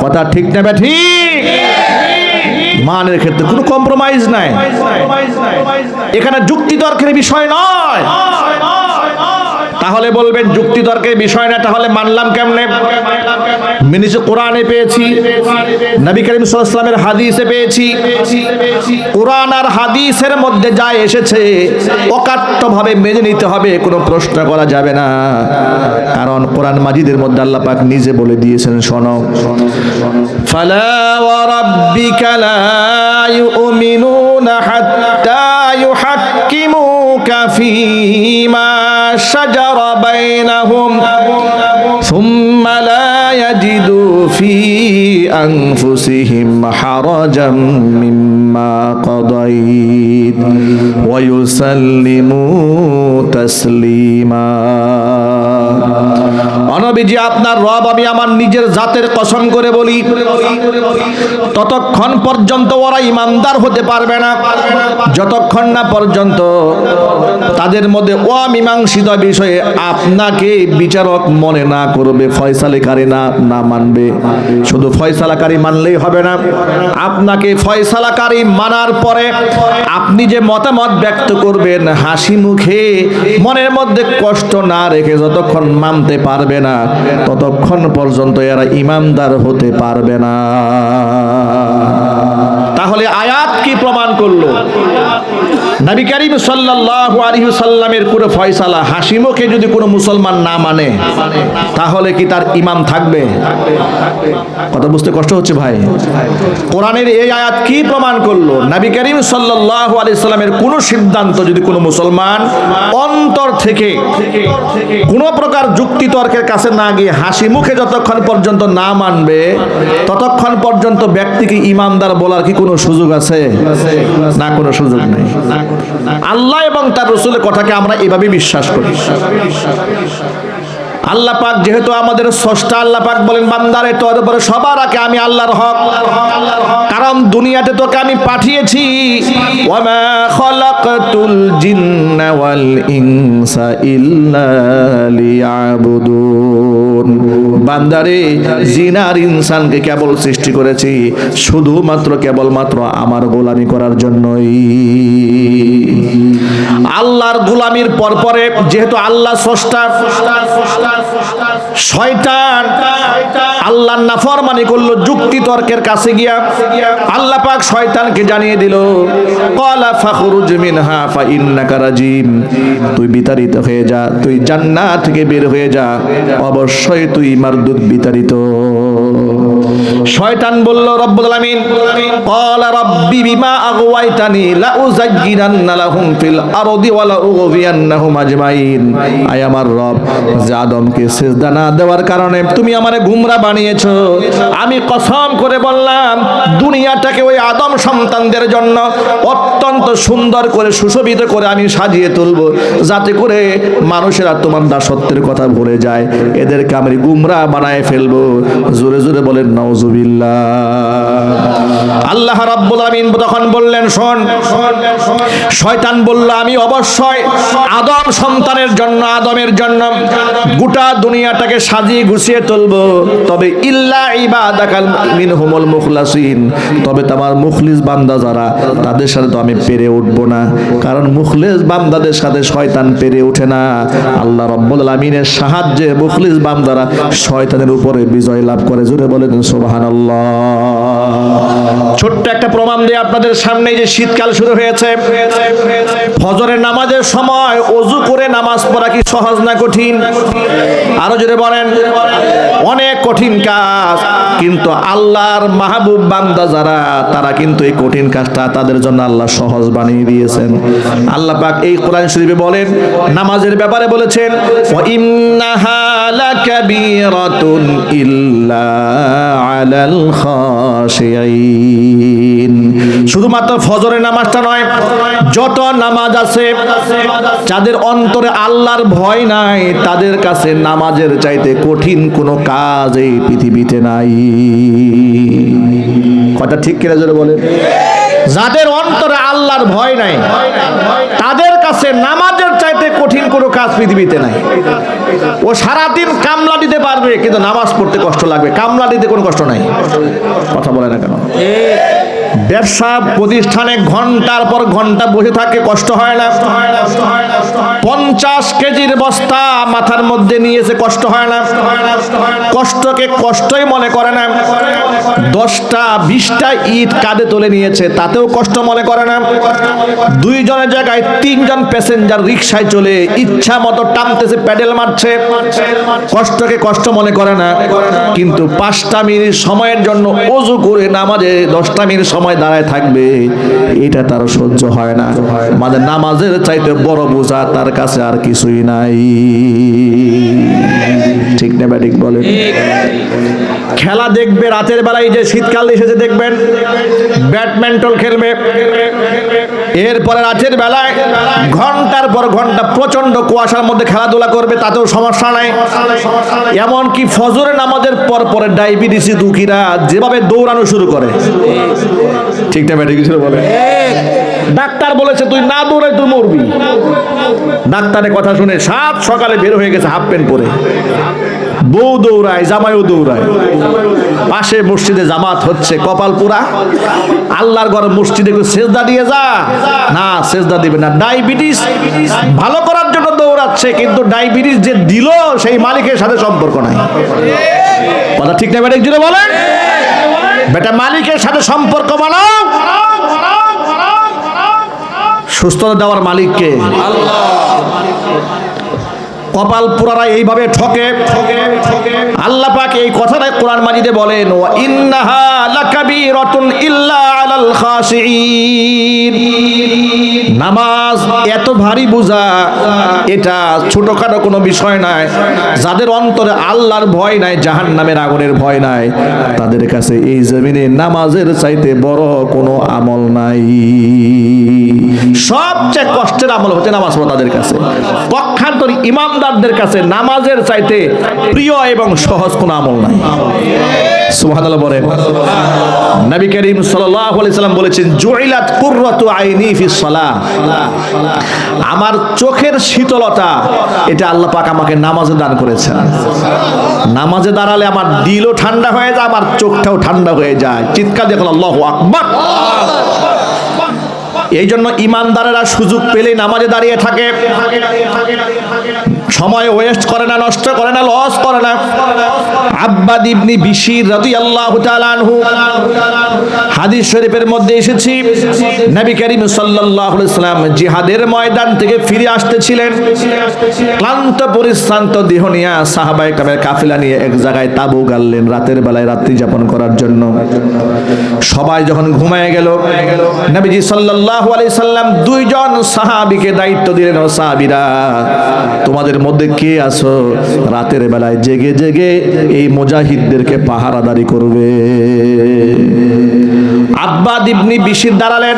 কথা ঠিক না ঠিক? মানের ক্ষেত্রে কোনো কম্প্রোমাইজ নাই, এখানে যুক্তি তর্কের বিষয় নয়। তাহলে বলবেন যুক্তি তর্কের বিষয় না, তাহলে মানলাম কেমনে? মেনেছি কোরআনে পেয়েছি, নবী করিম সাল্লাল্লাহু আলাইহি ওয়াসাল্লামের হাদিসে পেয়েছি। কোরআন আর হাদিসের মধ্যে যা এসেছে অকাট্যভাবে মেনে নিতে হবে, কোনো প্রশ্ন করা যাবে না। কারণ কোরআন মাজিদের মধ্যে আল্লাহ পাক নিজে বলে দিয়েছেন, শোনো, ফালা ওয়া রাব্বিকা লা ইউমিনুনা হাত্তা ইউহাক্কিমুকা ফীমা শাজারা বাইনাহুম সুম্মা লা ইয়াজিদু ফি আনফুসিহিম হারাজাম মিম্মা কাদাইত ওয়া ইউসাল্লিমু তাসলিমা। নবীজি, আপনার রব আমি আমার নিজের জাতের কসম করে বলি, ততক্ষণ পর্যন্ত ওরা ইমানদার হতে পারবে না যতক্ষণ না পর্যন্ত তাদের মধ্যে অমীমাংসিত বিষয়ে আপনাকে বিচারক মনে না করবে, ফয়সালাকারী না মানবে। শুধু ফয়সালাকারী মানলেই হবে না, আপনাকে ফয়সালাকারী মানার পরে আপনি যে মতামত ব্যক্ত করবেন হাসি মুখে, মনের মধ্যে কষ্ট না রেখে যতক্ষণ মানতে পারবে না ততক্ষণ পর্যন্ত এরা ইমানদার হতে পারবে না। তাহলে আয়াত কি প্রমাণ করলো? নবী করিম সাল্লাল্লাহু আলাইহি ওয়াসাল্লামের পুরো ফয়সালা হাসি মুখে যদি কোনো মুসলমান না মানে, তাহলে কি তার ঈমান থাকবে? কথা বুঝতে কষ্ট হচ্ছে ভাই? কোরআনের এই আয়াত কি প্রমাণ করলো? নবী করিম সাল্লাল্লাহু আলাইহি ওয়াসাল্লামের কোনো সিদ্ধান্ত যদি কোনো মুসলমান অন্তর থেকে কোনো প্রকার যুক্তি তর্কের কাছে না গিয়ে হাসি মুখে যতক্ষণ পর্যন্ত না মানবে, ততক্ষণ পর্যন্ত ব্যক্তিকে ঈমানদার বলার কি কোনো সুযোগ আছে? না, কোনো সুযোগ নেই। আল্লাহ এবং তার রাসূলের কথাকে আমরা এভাবে বিশ্বাস করি। আল্লাহ পাক যেহেতু আমাদের স্রষ্টা, আল্লাহ পাক বলেন, বান্দারে তোর উপরে সবার আগে আমি আল্লাহর হক, কারণ দুনিয়াতে তোকে আমি পাঠিয়েছি। ওয়ামা খালাকাতুল জিন্না ওয়াল ইনসা ইল্লা লিয়াবুদুন। বান্দারে, জিন আর ইনসানকে কেবল সৃষ্টি করেছি শুধুমাত্র কেবলমাত্র আমার গোলামি করার জন্যই। আল্লাহর গোলামির পরে যেহেতু আল্লাহ স্রষ্টা, শয়তান আল্লাহর নাফরমানি করলো, যুক্তি তর্কের কাছে গিয়া আল্লাহ পাক শয়তানকে জানিয়ে দিল, ক্বালা ফাখরুজ মিনহা ফাইন্নাকা রাজিম, তুই বিতাড়িত হয়ে যা, তুই জান্নাত থেকে বের হয়ে যা, অবশ্যই তুই মারদুদ বিতাড়িত। শয়তান বলল, রব্বুল আলামিন ক্বালা রাব্বি বিমা আগওয়াইতানি লা উযায়্যিনান্না লাহুম ফিল আরদি ওয়া লা উগবিয়ান্নাহুম আজমাইন। আয় আমার রব, যে আদমকে সিজদা না দেওয়ার কারণে তুমি আমারে গুমরা বানিয়েছো, আমি কসম করে বললাম দুনিয়াটাকে ওই আদম সন্তানদের জন্য অত্যন্ত সুন্দর করে সুশোভিত করে আমি সাজিয়ে তুলব, যাতে করে মানুষেরা তোমার দাসত্বের কথা ভুলে যায়, এদেরকে আমি গুমরাহ বানায় ফেলবো। জোরে জোরে বলেন নাউজুবিল্লাহ। আল্লাহ রাব্বুল আমিন তখন বললেন, শোন, শয়তান বলল, আমি অবশ্যই আদম সন্তানের জন্য, আদমের জন্য গোটা দুনিয়াটাকে সাজিয়ে গুছিয়ে তুলবো, তবে ইল্লা ইবাদাকাল মিনহুমুল মুখলাসিন, তবে তোমার মুখলিস বান্দা যারা, তাদের সাথে তো আমি পেরে উঠবো না, কারণ মুখলিস বান্দাদের সাথে শয়তান পেরে ওঠে না। আল্লাহ রাব্বুল আমিনের সাহায্যে মুখলিস বান্দারা শয়তানের উপরে বিজয় লাভ করে। জোরে বলেন সুবহানাল্লাহ। ছোট্ট একটা প্রমাণ দিয়ে আপনাদের সামনে, যে শীতকাল শুরু হয়েছে, ফজরের নামাজের সময় ওযু করে নামাজ পড়া কি সহজ না কঠিন? আরো জোরে বলেন। অনেক কঠিন কাজ, কিন্তু আল্লাহর মাহবুব বান্দা যারা, তারা কিন্তু এই কঠিন কাজটা তাদের জন্য আল্লাহ সহজ বানিয়ে দিয়েছেন। আল্লাহ পাক এই কোরআন শরীফে বলেন, নামাজের ব্যাপারে বলেছেন, ওয়া ইন্নাহা লাকাবীরাতুন ইল্লা আলাল খাশিঈন। শুধুমাত্র ফজরের নামাজটা নয়, যত নামাজ আছে, যাদের অন্তরে আল্লাহর ভয় নাই, তাদের কাছে নামাজের চাইতে কঠিন কোনো কাজ এই পৃথিবীতে নাই। কথা ঠিক কিনা জোরে বলেন। যাদের অন্তরে আল্লাহর ভয় নাই, তাদের কাছে নামাজের চাইতে কঠিন কোনো কাজ পৃথিবীতে নাই। ও সারাদিন কামলা দিতে পারবে, কিন্তু নামাজ পড়তে কষ্ট লাগবে। কামলা দিতে কোনো কষ্ট নাই। কথা বলে না কেন? ব্যবসা প্রতিষ্ঠানে ঘন্টার পর ঘন্টা বসে থাকে, কষ্ট হয় না? 50 কেজির বস্তা মাথার মধ্যে নিয়েছে, কষ্ট হয় না? কষ্টকে কষ্টই মনে করে না। 10টা 20টা ইট কাঁধে তুলে নিয়েছে, তাতেও কষ্ট মনে করে না। 2 জনের জায়গায় 3 জন প্যাসেঞ্জার রিকশায় চলে ইচ্ছা মতো টানতেছে, প্যাডেল মারছে, কষ্টকে কষ্ট মনে করে না। কিন্তু 5টা মিনিট সময়ের জন্য ওযু করে নামাজে 10টা মিনিট সময় দাঁড়ায় থাকবে, এটা তার সহ্য হয় না। আমাদের নামাজের চাইতে বড় বোঝা তার কাছে আর কিছুই নাই। ঠিক না ব্যাটিক বলেন? খেলা দেখবে রাতের বেলায়, যে শীতকাল এসেছে দেখবেন ব্যাডমিন্টন খেলবে, এরপরে রাতের বেলায় ঘন্টার পর ঘন্টা প্রচন্ড কুয়াশার মধ্যে খেলাধুলা করবে, তাতেও সমস্যা নাই। এমনকি ফজরের নামাজের পর পরে ডায়াবেটিস রোগীরা যেভাবে দৌড়ানো শুরু করে, ঠিক না ব্যাটিক বলে, ডাক্তার বলেছে তুই না দৌড়াই তুই মরবি। ডাক্তারের কথা শুনে সাত সকালে বের হয়ে গেছে হাফ প্যান্ট পরে, বউ দৌড়ায়, জামাইও দৌড়ায়। পাশে মসজিদে জামাত হচ্ছে, কপাল পুরা। আল্লাহর ঘর মসজিদে সেজদা দিয়ে যা, না সেজদা দিবে না। ডায়াবেটিস ভালো করার জন্য দৌড়াচ্ছে, কিন্তু ডায়াবেটিস যে দিল সেই মালিকের সাথে সম্পর্ক নাই। কথা ঠিক না বেটা? জুড়ে বলেন। বেটা মালিকের সাথে সম্পর্ক বানাও। সুস্থতা দেওয়ার মালিককে আল্লাহ। কপাল পুরারা এইভাবে ঠকে। আল্লাহ পাক এই কথাটা কোরআন মাজিদে বলেন, ওয়া ইন্নাহা লাকাবীরাতুন ইল্লা আলাল খাশিঈন। নামাজ এত ভারী বোঝা, এটা ছোটখাটো কোনো বিষয় নয়। যাদের অন্তরে আল্লাহর ভয় নাই, জাহান্নামের আগুনের ভয় নাই, তাদের কাছে এই জমিনে নামাজের চাইতে বড় কোনো আমল নাই। সবচেয়ে কষ্টের আমল হচ্ছে নামাজ পড়া তাদের কাছে। পক্ষান্তরে ইমানদারদের কাছে নামাজের চাইতে প্রিয় এবং সহজ কোনো আমল নাই। সুবহানাল্লাহ বলেন। নবী করিম সাল্লাল্লাহু আলাইহি সাল্লাম বলেছেন, জুইলাত কুররাতু আইনি ফিস সালাহ। আমার চোখের শীতলতা এটা আল্লাহ পাক আমাকে নামাজে দান করেছেন। নামাজে দাঁড়ালে আমার দিলও ঠান্ডা হয়ে যায়, আমার চোখটাও ঠান্ডা হয়ে যায়। চিৎকার দিয়ে বলেন আল্লাহু আকবার। এই জন্য ইমানদারেরা সুযোগ পেলে নামাজে দাঁড়িয়ে থাকে, সময় ওয়েস্ট করে না, নষ্ট করে না, লস করে না। আব্বাদ ইবনে বিশির রাদিয়াল্লাহু তাআলা আনহু, হাদিস শরীফের মধ্যে এসেছে, নবী করিম সাল্লাল্লাহু আলাইহি সাল্লাম জিহাদের ময়দান থেকে ফিরে আসতেছিলেন। ক্লান্ত পরিশ্রান্ত দেহ নিয়ে সাহাবায়ে কেরামের কাফেলা নিয়ে এক জায়গায় তাঁবু গাড়লেন রাতের বেলায় রাত্রি যাপন করার জন্য। সবাই যখন ঘুমায় গেল, নবীজি সাল্লাল্লাহু আলাইহি সাল্লাম 2 জন সাহাবীকে দায়িত্ব দিলেন, ও সাহাবীরা, তোমাদের মধ্যে কে আছো রাতের বেলায় জেগে জেগে এই মুজাহিদদেরকে পাহারাদারি করবে? আব্বাদ ইবনে বিশির দাঁড়ালেন,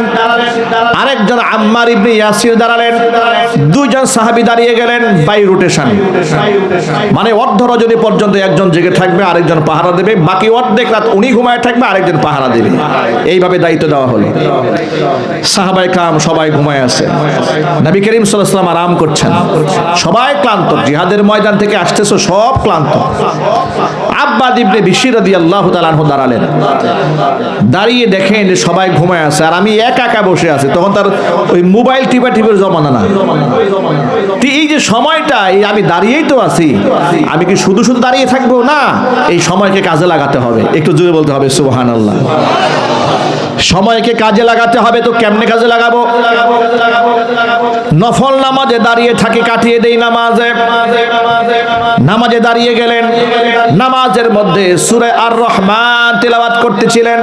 আরেকজন আম্মার ইবনে ইয়াসির দাঁড়ালেন, দুইজন সাহাবী দাঁড়িয়ে গেলেন বাই রোটেশন, মানে অর্ধ রজনী পর্যন্ত একজন জেগে থাকবে, আরেকজন পাহারা দেবে, বাকি অর্ধেক রাত উনি ঘুমায় থাকবে, আরেকজন পাহারা দেবে। এইভাবে দায়িত্ব দেওয়া হলো। সাহাবায়ে কাম সবাই ঘুমায় আছে, নবী করিম সাল্লাল্লাহু আলাইহি ওয়াসাল্লাম আরাম করছেন, সবাই ক্লান্ত, জিহাদের ময়দান থেকে আসতেছে সব ক্লান্ত। আব্বাদ ইবনে বিশির রাদিয়াল্লাহু তাআলা আনহু দাঁড়ালেন, দাঁড়িয়ে দেখেন যে সবাই ঘুমায় আছে আর আমি একা একা বসে আছি। তখন তার ওই মোবাইল টিপের জমানা না, এই যে সময়টা আমি দাঁড়িয়েই তো আছি, আমি কি শুধু শুধু দাঁড়িয়ে থাকবো না, এই সময়কে কাজে লাগাতে হবে। একটু জোরে বলতে হবে সুবহানাল্লাহ। সময়কে কাজে লাগাতে হবে, তো কেমনে কাজে লাগাবো? নফল নামাজে দাঁড়িয়ে থাকি, কাটিয়ে দেই নামাজে দাঁড়িয়ে গেলেন, নামাজের মধ্যে সূরা আর রহমান তেলাওয়াত করতেছিলেন।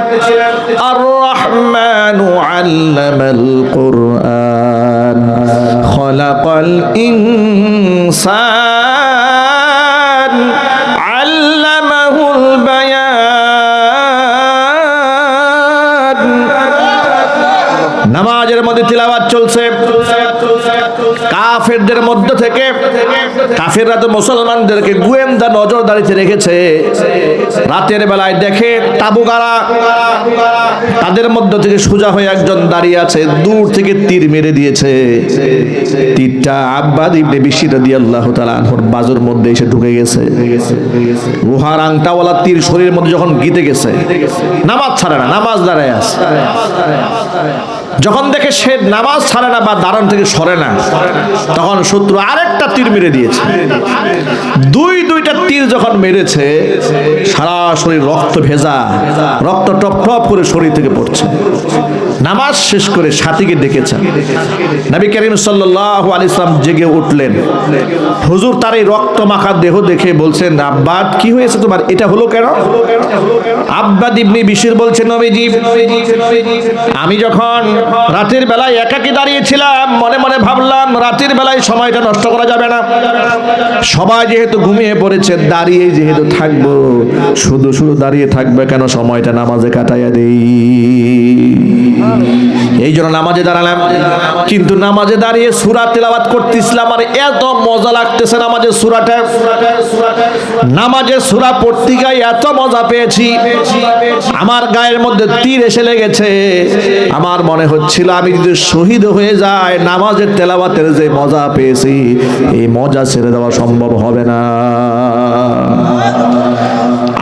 আর রহমানু আল্লামাল কুরআন খলাকাল ইনসান আল্লামাহুল বায়ান। নামাজের মধ্যে তিলাওয়াত চলছে, কাফেরদের মধ্য থেকে, কাফেররা তো মুসলমানদেরকে গোয়েন্দা নজরদারিতে রেখেছে, রাতের বেলায় দেখে তাবুগারা, তাদের মধ্য থেকে সোজা হয়ে একজন দাঁড়িয়ে আছে, দূর থেকে তীর মেরে দিয়েছে। তীরটা আব্বাদ ইবনে বিশির রাদিয়াল্লাহু তাআলা আনহুর বাজুর মধ্যে এসে ঢুকে গেছে। লোহার আংটাওয়ালা তীর শরীরের মধ্যে যখন গিতে গেছে, নামাজ ছাড়ে না, নামাজ দাঁড়ায় আছে। যখন দেখে সে নামাজ ছাড়ে না বা দাঁড়ান থেকে সরে না, তখন শত্রু আরেকটা তীর মেরে দিয়েছে। দুইটা তীর যখন মেরেছে, সারা শরীর রক্ত ভেজা, রক্ত টপ টপ করে শরীর থেকে পড়ছে। নামাজ শেষ করে সাথীকে ডেকেছেন, নবী করিম সাল্লাল্লাহু আলাইহি ওয়াসাল্লাম জেগে উঠলেন। হুজুর তার এই রক্ত মাখা দেহ দেখে বলছেন, আব্বাদ কি হয়েছে তোমার, এটা হলো কেন? আব্বাদ ইবনে বিশির বলছেন, নবীজি আমি যখন রাতের বেলায় একাকী দাঁড়িয়েছিলাম, মনে মনে ভাবলাম রাতের বেলায় সময়টা নষ্ট করা যাবে না, সবাই যেহেতু ঘুমিয়ে পড়েছে, দাঁড়িয়ে যেহেতু থাকবো, শুধু শুধু দাঁড়িয়ে থাকবে কেন, সময়টা নামাজে কাটাইয়া দেই। এই জন্য নামাজে দাঁড়ালাম। কিন্তু নামাজে দাঁড়িয়ে সূরা তেলাওয়াত করতেছিলাম আর এত মজা লাগতেছে নামাজের সূরাটা, নামাজের সূরা পড়তে গিয়ে এত মজা পেয়েছি, আমার গায়ের মধ্যে তীর এসে লেগেছে। আমার মনে হচ্ছিল আমি যদি শহীদ হয়ে যাই, নামাজের তেলাওয়াতের যে মজা পেয়েছি, এই মজা ছেড়ে দেওয়া সম্ভব হবে না।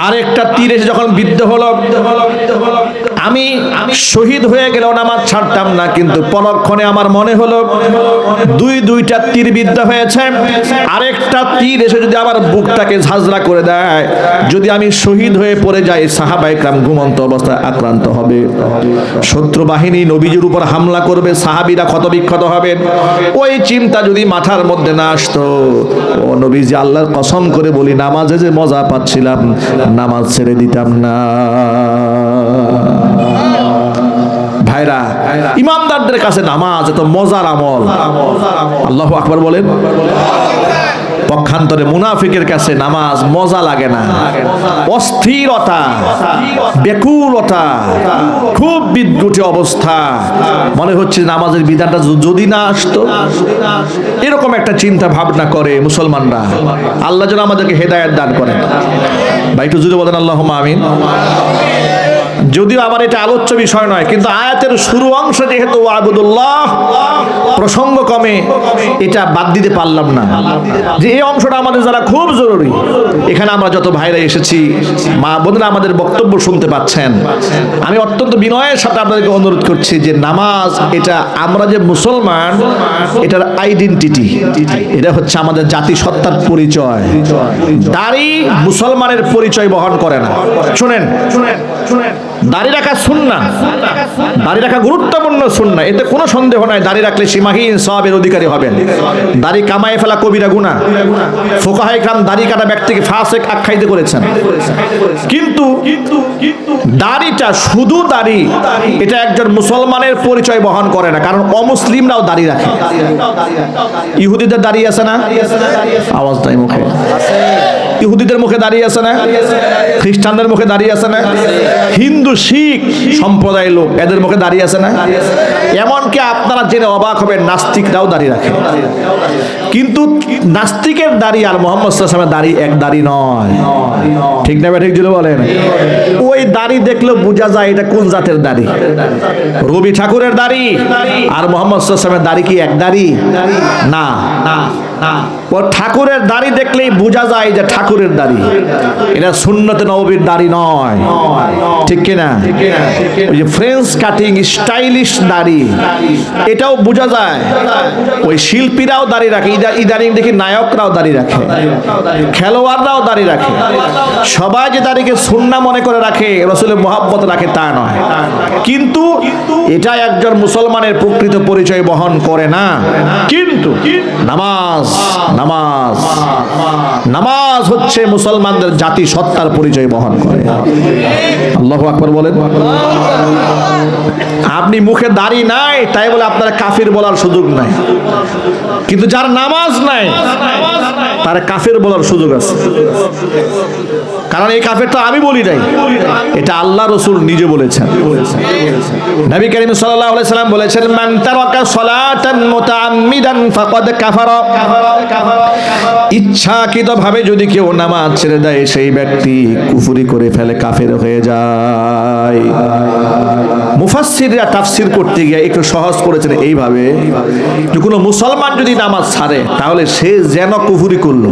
আরেকটা তীর এসে যখন বিদ্ধ হলো, আমি শহীদ হয়ে গেলেও নামাজ ছাড়তাম না, কিন্তু পরক্ষণে আমার মনে হলো দুইটা তীর বিদ্ধ হয়েছে, আরেকটা তীর এসে যদি আমার বুকটাকে ঝাঁঝরা করে দেয়, যদি আমি শহীদ হয়ে পড়ে যাই, সাহাবায়ে কেরাম ঘুমন্ত অবস্থায় আক্রান্ত হবে, শত্রু বাহিনী নবীজির উপর হামলা করবে, সাহাবীরা ক্ষতবিক্ষত হবেন। ওই চিন্তা যদি মাথার মধ্যে না আসতো, ও নবীজি আল্লাহর কসম করে বলি, নামাজে যে মজা পাচ্ছিলাম, নামাজ ছেড়ে দিতাম না। ভাইরা, ইমানদারদের কাছে নামাজ এত মজার আমল। আল্লাহু আকবার বলেন। পক্ষান্তরে মুনাফিকের কাছে নামাজ মজা লাগে না, অস্থিরতা, ব্যাকুলতা, খুব বিদ্রুটি অবস্থা, মনে হচ্ছে নামাজের বিধানটা যদি না আসতো, এরকম একটা চিন্তা ভাবনা করে মুসলমানরা। আল্লাহ যেন আমাদেরকে হেদায়েত দান করেন। ভাই একটু জোরে বলেন আল্লাহুম্মা আমিন। যদিও আমার এটা আলোচ্য বিষয় নয়, কিন্তু আয়াতের শুরু অংশ যেহেতু ওয়াবুদুল্লাহ প্রসঙ্গ কমে, এটা বাদ দিতে পারলাম না যে এই অংশটা আমাদের যারা খুব জরুরি। এখানে আমরা যত ভাইরা এসেছি, মা বোনেরা আমাদের বক্তব্য শুনতে পাচ্ছেন, আমি অত্যন্ত বিনয়ের সাথে আপনাদেরকে অনুরোধ করছি যে নামাজ এটা আমরা যে মুসলমান, এটার আইডেন্টিটি, এটা হচ্ছে আমাদের জাতিসত্তার পরিচয়। দাড়ি মুসলমানের পরিচয় বহন করে না। শুনেন, দাড়ি রাখা সুন্নাহ, দাড়ি রাখা গুরুত্বপূর্ণ সুন্নাহ, এতে কোনো সন্দেহ নাই। দাড়ি রাখলে সীমাহীন সওয়াবের অধিকারী হবেন। দাড়ি কামায়ে ফেলা কবিরা গুনাহ। ফুকাহায়ে কেরাম দাড়ি কাটা ব্যক্তিকে ফাসিক আখ্যায়িত করেছেন। কিন্তু দাড়িটা, শুধু দাড়ি, এটা একজন মুসলমানের পরিচয় বহন করে না, কারণ অমুসলিমরাও দাড়ি রাখে। ইহুদিদের দাড়ি আছে না? আওয়াজ নাই মুখে। ইহুদিদের মুখে দাঁড়িয়ে আছে না, খ্রিস্টানদের মুখে দাঁড়িয়ে আছে না, হিন্দু শিখ সম্প্রদায়ের লোক এদের মুখে দাঁড়িয়ে আছে না। এমনকি আপনারা জেনে অবাক হবেন নাস্তিকরাও দাঁড়িয়ে রাখে। কিন্তু নাস্তিকের দাড়ি আর মুহাম্মদ সাল্লাল্লাহু আলাইহি ওয়াসাল্লামের দাড়ি এক দাড়ি নয়। ঠিক না ঠিক জুড়ে বলেন? ওই দাড়ি দেখলে বোঝা যায় এটা কোন জাতের দাড়ি। রবি ঠাকুরের দাড়ি আর মুহাম্মদ সাল্লাল্লাহু আলাইহি ওয়াসাল্লামের দাড়ি কি এক দাড়ি? না, ও ঠাকুরের দাড়ি দেখলেই বোঝা যায় যে ঠাকুরের দাড়ি, এটা সুন্নতে নববীর দাড়ি নয়। ঠিক কিনা? ওই যে ফ্রেঞ্চ কাটিং স্টাইলিশ দাড়ি, এটাও বোঝা যায়। ওই শিল্পীরাও দাড়ি রাখে, ইদানিং দেখি নায়করাও দাড়ি রাখে, খেলোয়াড়রাও দাড়ি রাখে। সবাই যে দাড়িকে সুন্নাহ মনে করে রাখে, রাসূলের মহব্বত রাখে তা নয়। কিন্তু এটা একজন মুসলমানের প্রকৃত পরিচয় বহন করে না। কিন্তু নামাজ নামাজ নামাজ হচ্ছে মুসলমানদের জাতি সত্তার পরিচয় বহন করে। আল্লাহু আকবার বলেন। আপনি মুখে দাড়ি নাই তাই বলে আপনার কাফির বলার সুযোগ নাই, কিন্তু যার নামাজ নাই তার কাফির বলার সুযোগ আছে। কারণ এই কাফেরটা আমি বলি নাই, এটা আল্লাহ রাসূল নিজে বলেছেন। নবী করিম সাল্লাল্লাহু আলাইহি সাল্লাম বলেছেন, মান তারাকা সালাতান মুতাআম্মিদান ফাকাদ কাফারা। ইচ্ছাকৃতভাবে যদি কেউ নামাজ ছেড়ে দেয় সেই ব্যক্তি কুফরি করে ফেলে, কাফের হয়ে যায়। মুফাসসিররা তাফসীর করতে গিয়ে একটু সহজ করেছেন এইভাবে, যে কোনো মুসলমান যদি নামাজ ছাড়ে তাহলে সে যেন কুফরি করলো,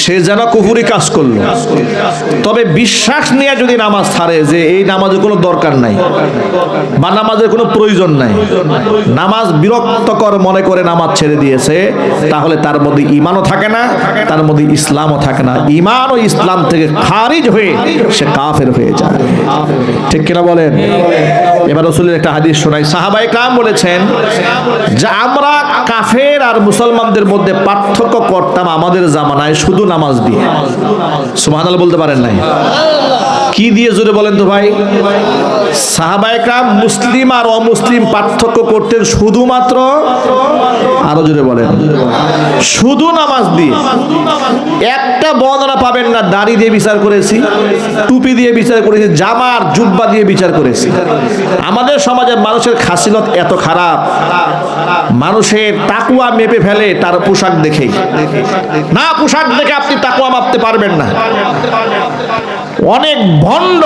সে যেন কুফরি কাজ করলো। তবে বিশ্বাস নিয়ে যদি নামাজ ছাড়ে যে এই নামাজের কোনো দরকার নাই বা নামাজের কোনো প্রয়োজন নাই, নামাজ বিরক্তকর মনে করে নামাজ ছেড়ে দিয়েছে, তাহলে তার মধ্যে ঈমানও থাকে না, তার মধ্যে ইসলামও থাকে না। ঈমান ও ইসলাম থেকে খারিজ হয়ে সে কাফের হয়ে যায়। ঠিক কিনা বলেন? এবার রাসূলের একটা হাদিস শোনাই। সাহাবায়ে কেরাম বলেছেন যে আমরা কাফের আর মুসলমানদের মধ্যে পার্থক্য করতাম আমাদের জামানায় শুধু নামাজ দিয়ে। সুবহানাল্লাহ বলতে পারেন নাই? কি দিয়ে জোরে বলেন তো ভাই? সাহাবায়ে কেরাম মুসলিম আর অমুসলিম পার্থক্য করতেন শুধুমাত্র, আরো জোরে বলেন, শুধু নামাজ দিয়ে। একটা বর্ণনা পাবেন না দাড়ি দিয়ে বিচার করেছি, টুপি দিয়ে বিচার করেছি, জামার জুব্বা দিয়ে বিচার করেছি। আমাদের সমাজে মানুষের খাসিলত এত খারাপ, মানুষের তাকওয়া মেপে ফেলে তার পোশাক দেখেই। না, পোশাক দেখে আপনি তাকওয়া মাপতে পারবেন না। অনেক ভণ্ড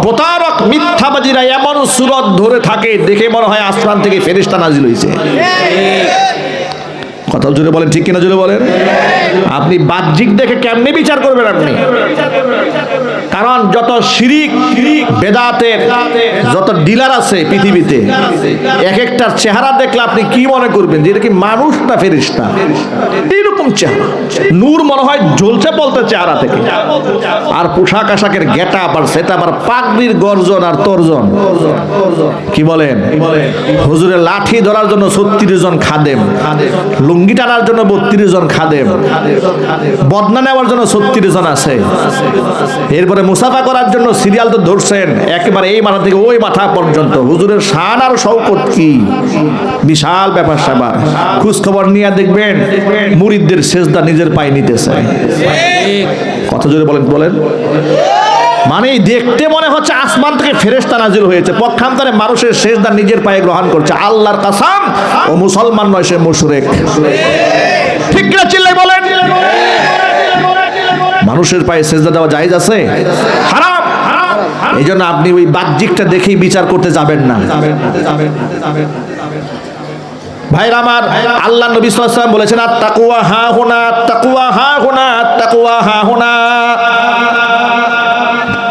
প্রতারক মিথ্যাবাদীরা এমন সুরত ধরে থাকে দেখে মনে হয় আসমান থেকে ফেরেশতা নাজিল হয়েছে। কথা জোরে বলেন, ঠিক কিনা জোরে বলেন? আপনি বাহ্যিক দেখে কেমনে বিচার করবেন আপনি? কারণ যত শিরিক বেদাতের যত ডিলার আছে পৃথিবীতে, এক একটার চেহারা দেখলে আপনি কি মনে করবেন যে এটা কি মানুষ না ফেরেশতা? এইরকম চেহারা, নূর মনে হয় জ্বলছে বলতে চেহারা থেকে। আর পোশাক আশাকের গেটআপ আর সেটআপ আর পাগড়ির গর্জন আর তর্জন, কি বলেন? হুজুরের লাঠি ধরার জন্য 36 জন খাদেম, লুঙ্গি টানার জন্য 32 জন খাদেম, বদনা নেওয়ার জন্য 36 জন আছে। এরপরে মুসাফা করার জন্য সিরিয়াল তো ধরছেন একেবারে এই মাথা থেকে ওই মাথা পর্যন্ত। হুজুরের শান আর শৌকত কি বিশাল ব্যাপার স্যাপার। খোঁজ খবর নিয়ে দেখবেন মুরিদদের সেজদা নিজের পায়ে নিতেছে। কত জোরে বলেন বলেন? মানে দেখতে মনে হচ্ছে আসমান থেকে ফেরেশতা নাজিল হয়েছে, পক্ষান্তরে মানুষের সেজদা নিজের পায়ে গ্রহণ করছে। আল্লাহর কসম, ও মুসলমান নয়, সে মুশরিক। ঠিক না? চিল্লাই বলেন। মানুষের পায়ে সেজদা দেওয়া জায়েজ আছে? হারাম। এই জন্য আপনি ওই বাহ্যিকটা দেখেই বিচার করতে যাবেন না। ভাইরা আমার, আল্লাহ নবী সাল্লাল্লাহু আলাইহি ওয়াসাল্লাম বলেছেন, আত-তাকওয়া হা হুনা, আত-তাকওয়া হা হুনা, আত-তাকওয়া হা হুনা।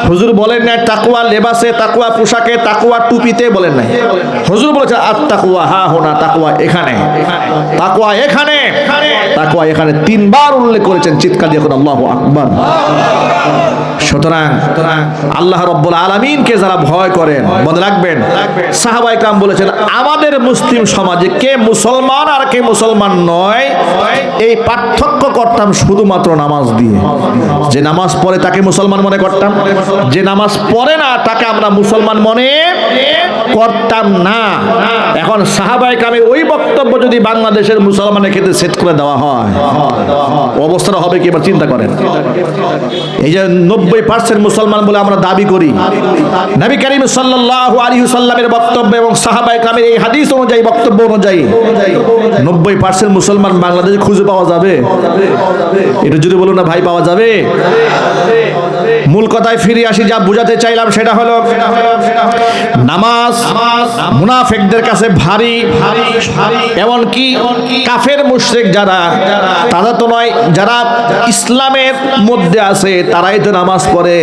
হুজুর বলেন না তাকওয়া লেবাসে, তাকওয়া পোশাকে, তাকওয়া টুপিতে বলেন নাই। হুজুর বলেছেন আত-তাকওয়া হা হুনা, তাকওয়া এখানে, তাকওয়া এখানে, তাকওয়া এখানে। 3 বার উল্লেখ করেছেন। চিৎকার দিয়ে এখন আল্লাহু আকবার। সুতরাং আল্লাহ রাব্বুল আলামিনকে যারা ভয় করেন, মনে রাখবেন সাহাবায়ে কেরাম বলেছেন আমাদের মুসলিম সমাজে কে মুসলমান আর কে মুসলমান নয় এই পার্থক্য করতাম শুধুমাত্র নামাজ দিয়ে। যে নামাজ পড়ে তাকে মুসলমান মনে করতাম, যে নামাজ পড়ে না তাকে আমরা মুসলমান মনে করতাম না। এখন সাহাবায়ে কেরামের ওই বক্তব্য যদি বাংলাদেশের মুসলমানের ক্ষেত্রে সেট করে দেওয়া হয়, অবস্থাটা হবে কি এবার চিন্তা করেন। এই যে 90% মুসলমান বলে আমরা দাবি করি, নবী করিম সাল্লাল্লাহু আলাইহি ওয়াসাল্লামের বক্তব্য এবং সাহাবায়ে কেরামের এই হাদিস অনুযায়ী বক্তব্য অনুযায়ী 90% মুসলমান বাংলাদেশে খুঁজে পাওয়া যাবে? এটা যদি বলুন না ভাই, পাওয়া যাবে? মূল কথায় ফিরে আসি, যা বুঝাতে চাইলাম সেটা হলো নামাজ মুনাফিকদের কাছে ভারী, এমনকি কাফের মুশরিক যারা, তারা তো নয়, যারা ইসলামের মধ্যে আছে তারাই তো নামাজ পড়ে,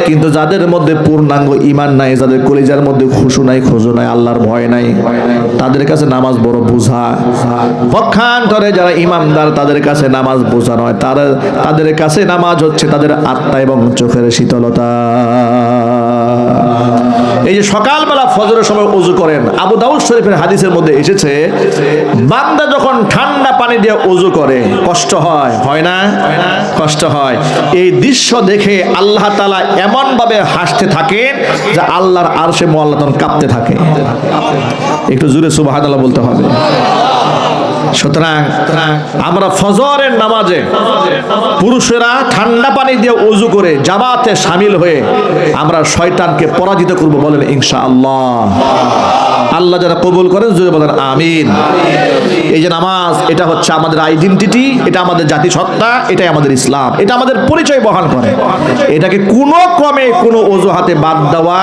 কিন্তু যাদের মধ্যে পূর্ণাঙ্গ ঈমান নাই, যাদের কলিজার মধ্যে খুশু নাই, খুশু নাই, আল্লাহর ভয় নাই, তাদের কাছে নামাজ বড় বোঝা। পক্ষান্তরে যারা ইমানদার তাদের কাছে নামাজ বোঝা নয়, তাদের কাছে নামাজ হচ্ছে তাদের আত্মা এবং চোখের শীতলতা। এই যে সকালবেলা ফজরের সময় ওযু করেন, আবু দাউদ শরীফের হাদিসের মধ্যে এসেছে, বান্দা যখন ঠান্ডা পানি দিয়ে ওযু করে কষ্ট হয়, হয় না? কষ্ট হয়। এই দৃশ্য দেখে আল্লাহ তাআলা এমন ভাবে হাসতে থাকেন যে আল্লাহর আরশে মুআল্লা তখন কাঁপতে থাকে। একটু জোরে সুবহানাল্লাহ বলতে হবে। সুতরাং আমরা ফজরের নামাজে পুরুষেরা ঠান্ডা পানি দিয়ে ওযু করে জামাতে শামিল হয়ে আমরা শয়তানকে পরাজিত করব, বলেন ইনশাআল্লাহ। আল্লাহ যারা কবুল করেন জোরে বলেন আমিন। এই যে নামাজ, এটা হচ্ছে আমাদের আইডেন্টিটি, এটা আমাদের জাতিসত্তা, এটাই আমাদের ইসলাম, এটা আমাদের পরিচয় বহন করে। এটাকে কোনো ক্রমে কোনো অজুহাতে বাদ দেওয়া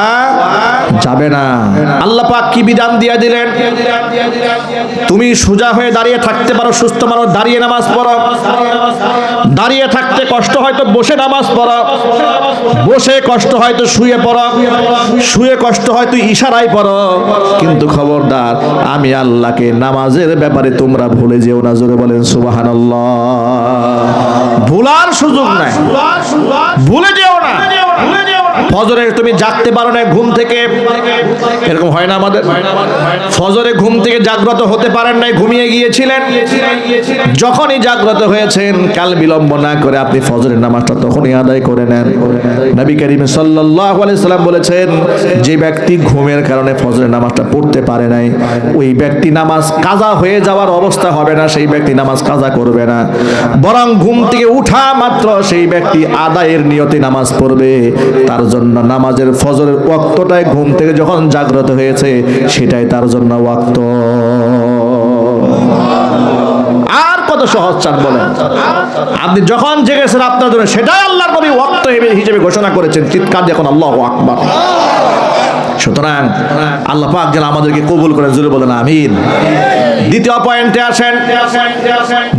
যাবে না। আল্লাহ পাক কি বিধান দিয়ে দিলেন? তুমি সোজা হয়ে দাঁড়িয়ে থাকতে পারো, সুস্থ মানুষ দাঁড়িয়ে নামাজ পড়ো, দাঁড়িয়ে থাকতে কষ্ট হয় তো বসে নামাজ পড়ো, বসে কষ্ট হয় তো শুয়ে পড়ো, শুয়ে কষ্ট হয় তো ইশারায় পড়ো, কিন্তু খবরদার আমি আল্লাহকে নামাজের ব্যাপারে তোমরা ভুলে যেও না। জোরে বলেন সুবহানাল্লাহ। ভুলার সুযোগ নাই, ভুলে যেও না। ফজরে তুমি জাগতে পারো না ঘুম থেকে, এরকম হয় না আমাদের? ফজরে ঘুম থেকে জাগ্রত হতে পারেন নাই, ঘুমিয়ে গিয়েছিলেন, যখনই জাগ্রত হয়েছেন কাল বিলম্ব না করে আপনি ফজরের নামাজটা তখনই আদায় করে নেন। নবী করিম সাল্লাল্লাহু আলাইহি সাল্লাম বলেছেন, যে ব্যক্তি ঘুমের কারণে ফজরের নামাজটা পড়তে পারে নাই, ওই ব্যক্তি নামাজ কাজা হয়ে যাওয়ার অবস্থা হবে না, সেই ব্যক্তি নামাজ কাজা করবে না, বরং ঘুম থেকে উঠা মাত্র সেই ব্যক্তি আদায়ের নিয়তে নামাজ পড়বে। তার জন্য নামাজের ফজরের ওয়াক্তটাই ঘুম থেকে যখন জাগ্রত হয়েছে সেটাই তার জন্য ওয়াক্ত। আর কত সহজ চান বলেন? আপনি যখন জেগেছেন আপনার জন্য সেটাই আল্লাহর নবী ওয়াক্ত হিসেবে ঘোষণা করেছেন। চিৎকার দিয়ে এখন আল্লাহু আকবার। সুতরাং আল্লাহ পাক যেন আমাদেরকে কবুল করেন, জোরে বলেন আমিন। দ্বিতীয় পয়েন্টে আসেন,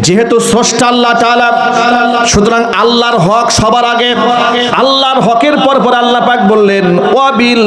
যেহেতু স্রষ্টা আল্লাহ তাআলা, সুতরাং আল্লাহর হক সবার আগে, আল্লাহর হকের পর আল্লাহ পাক বললেন ওয়াবিল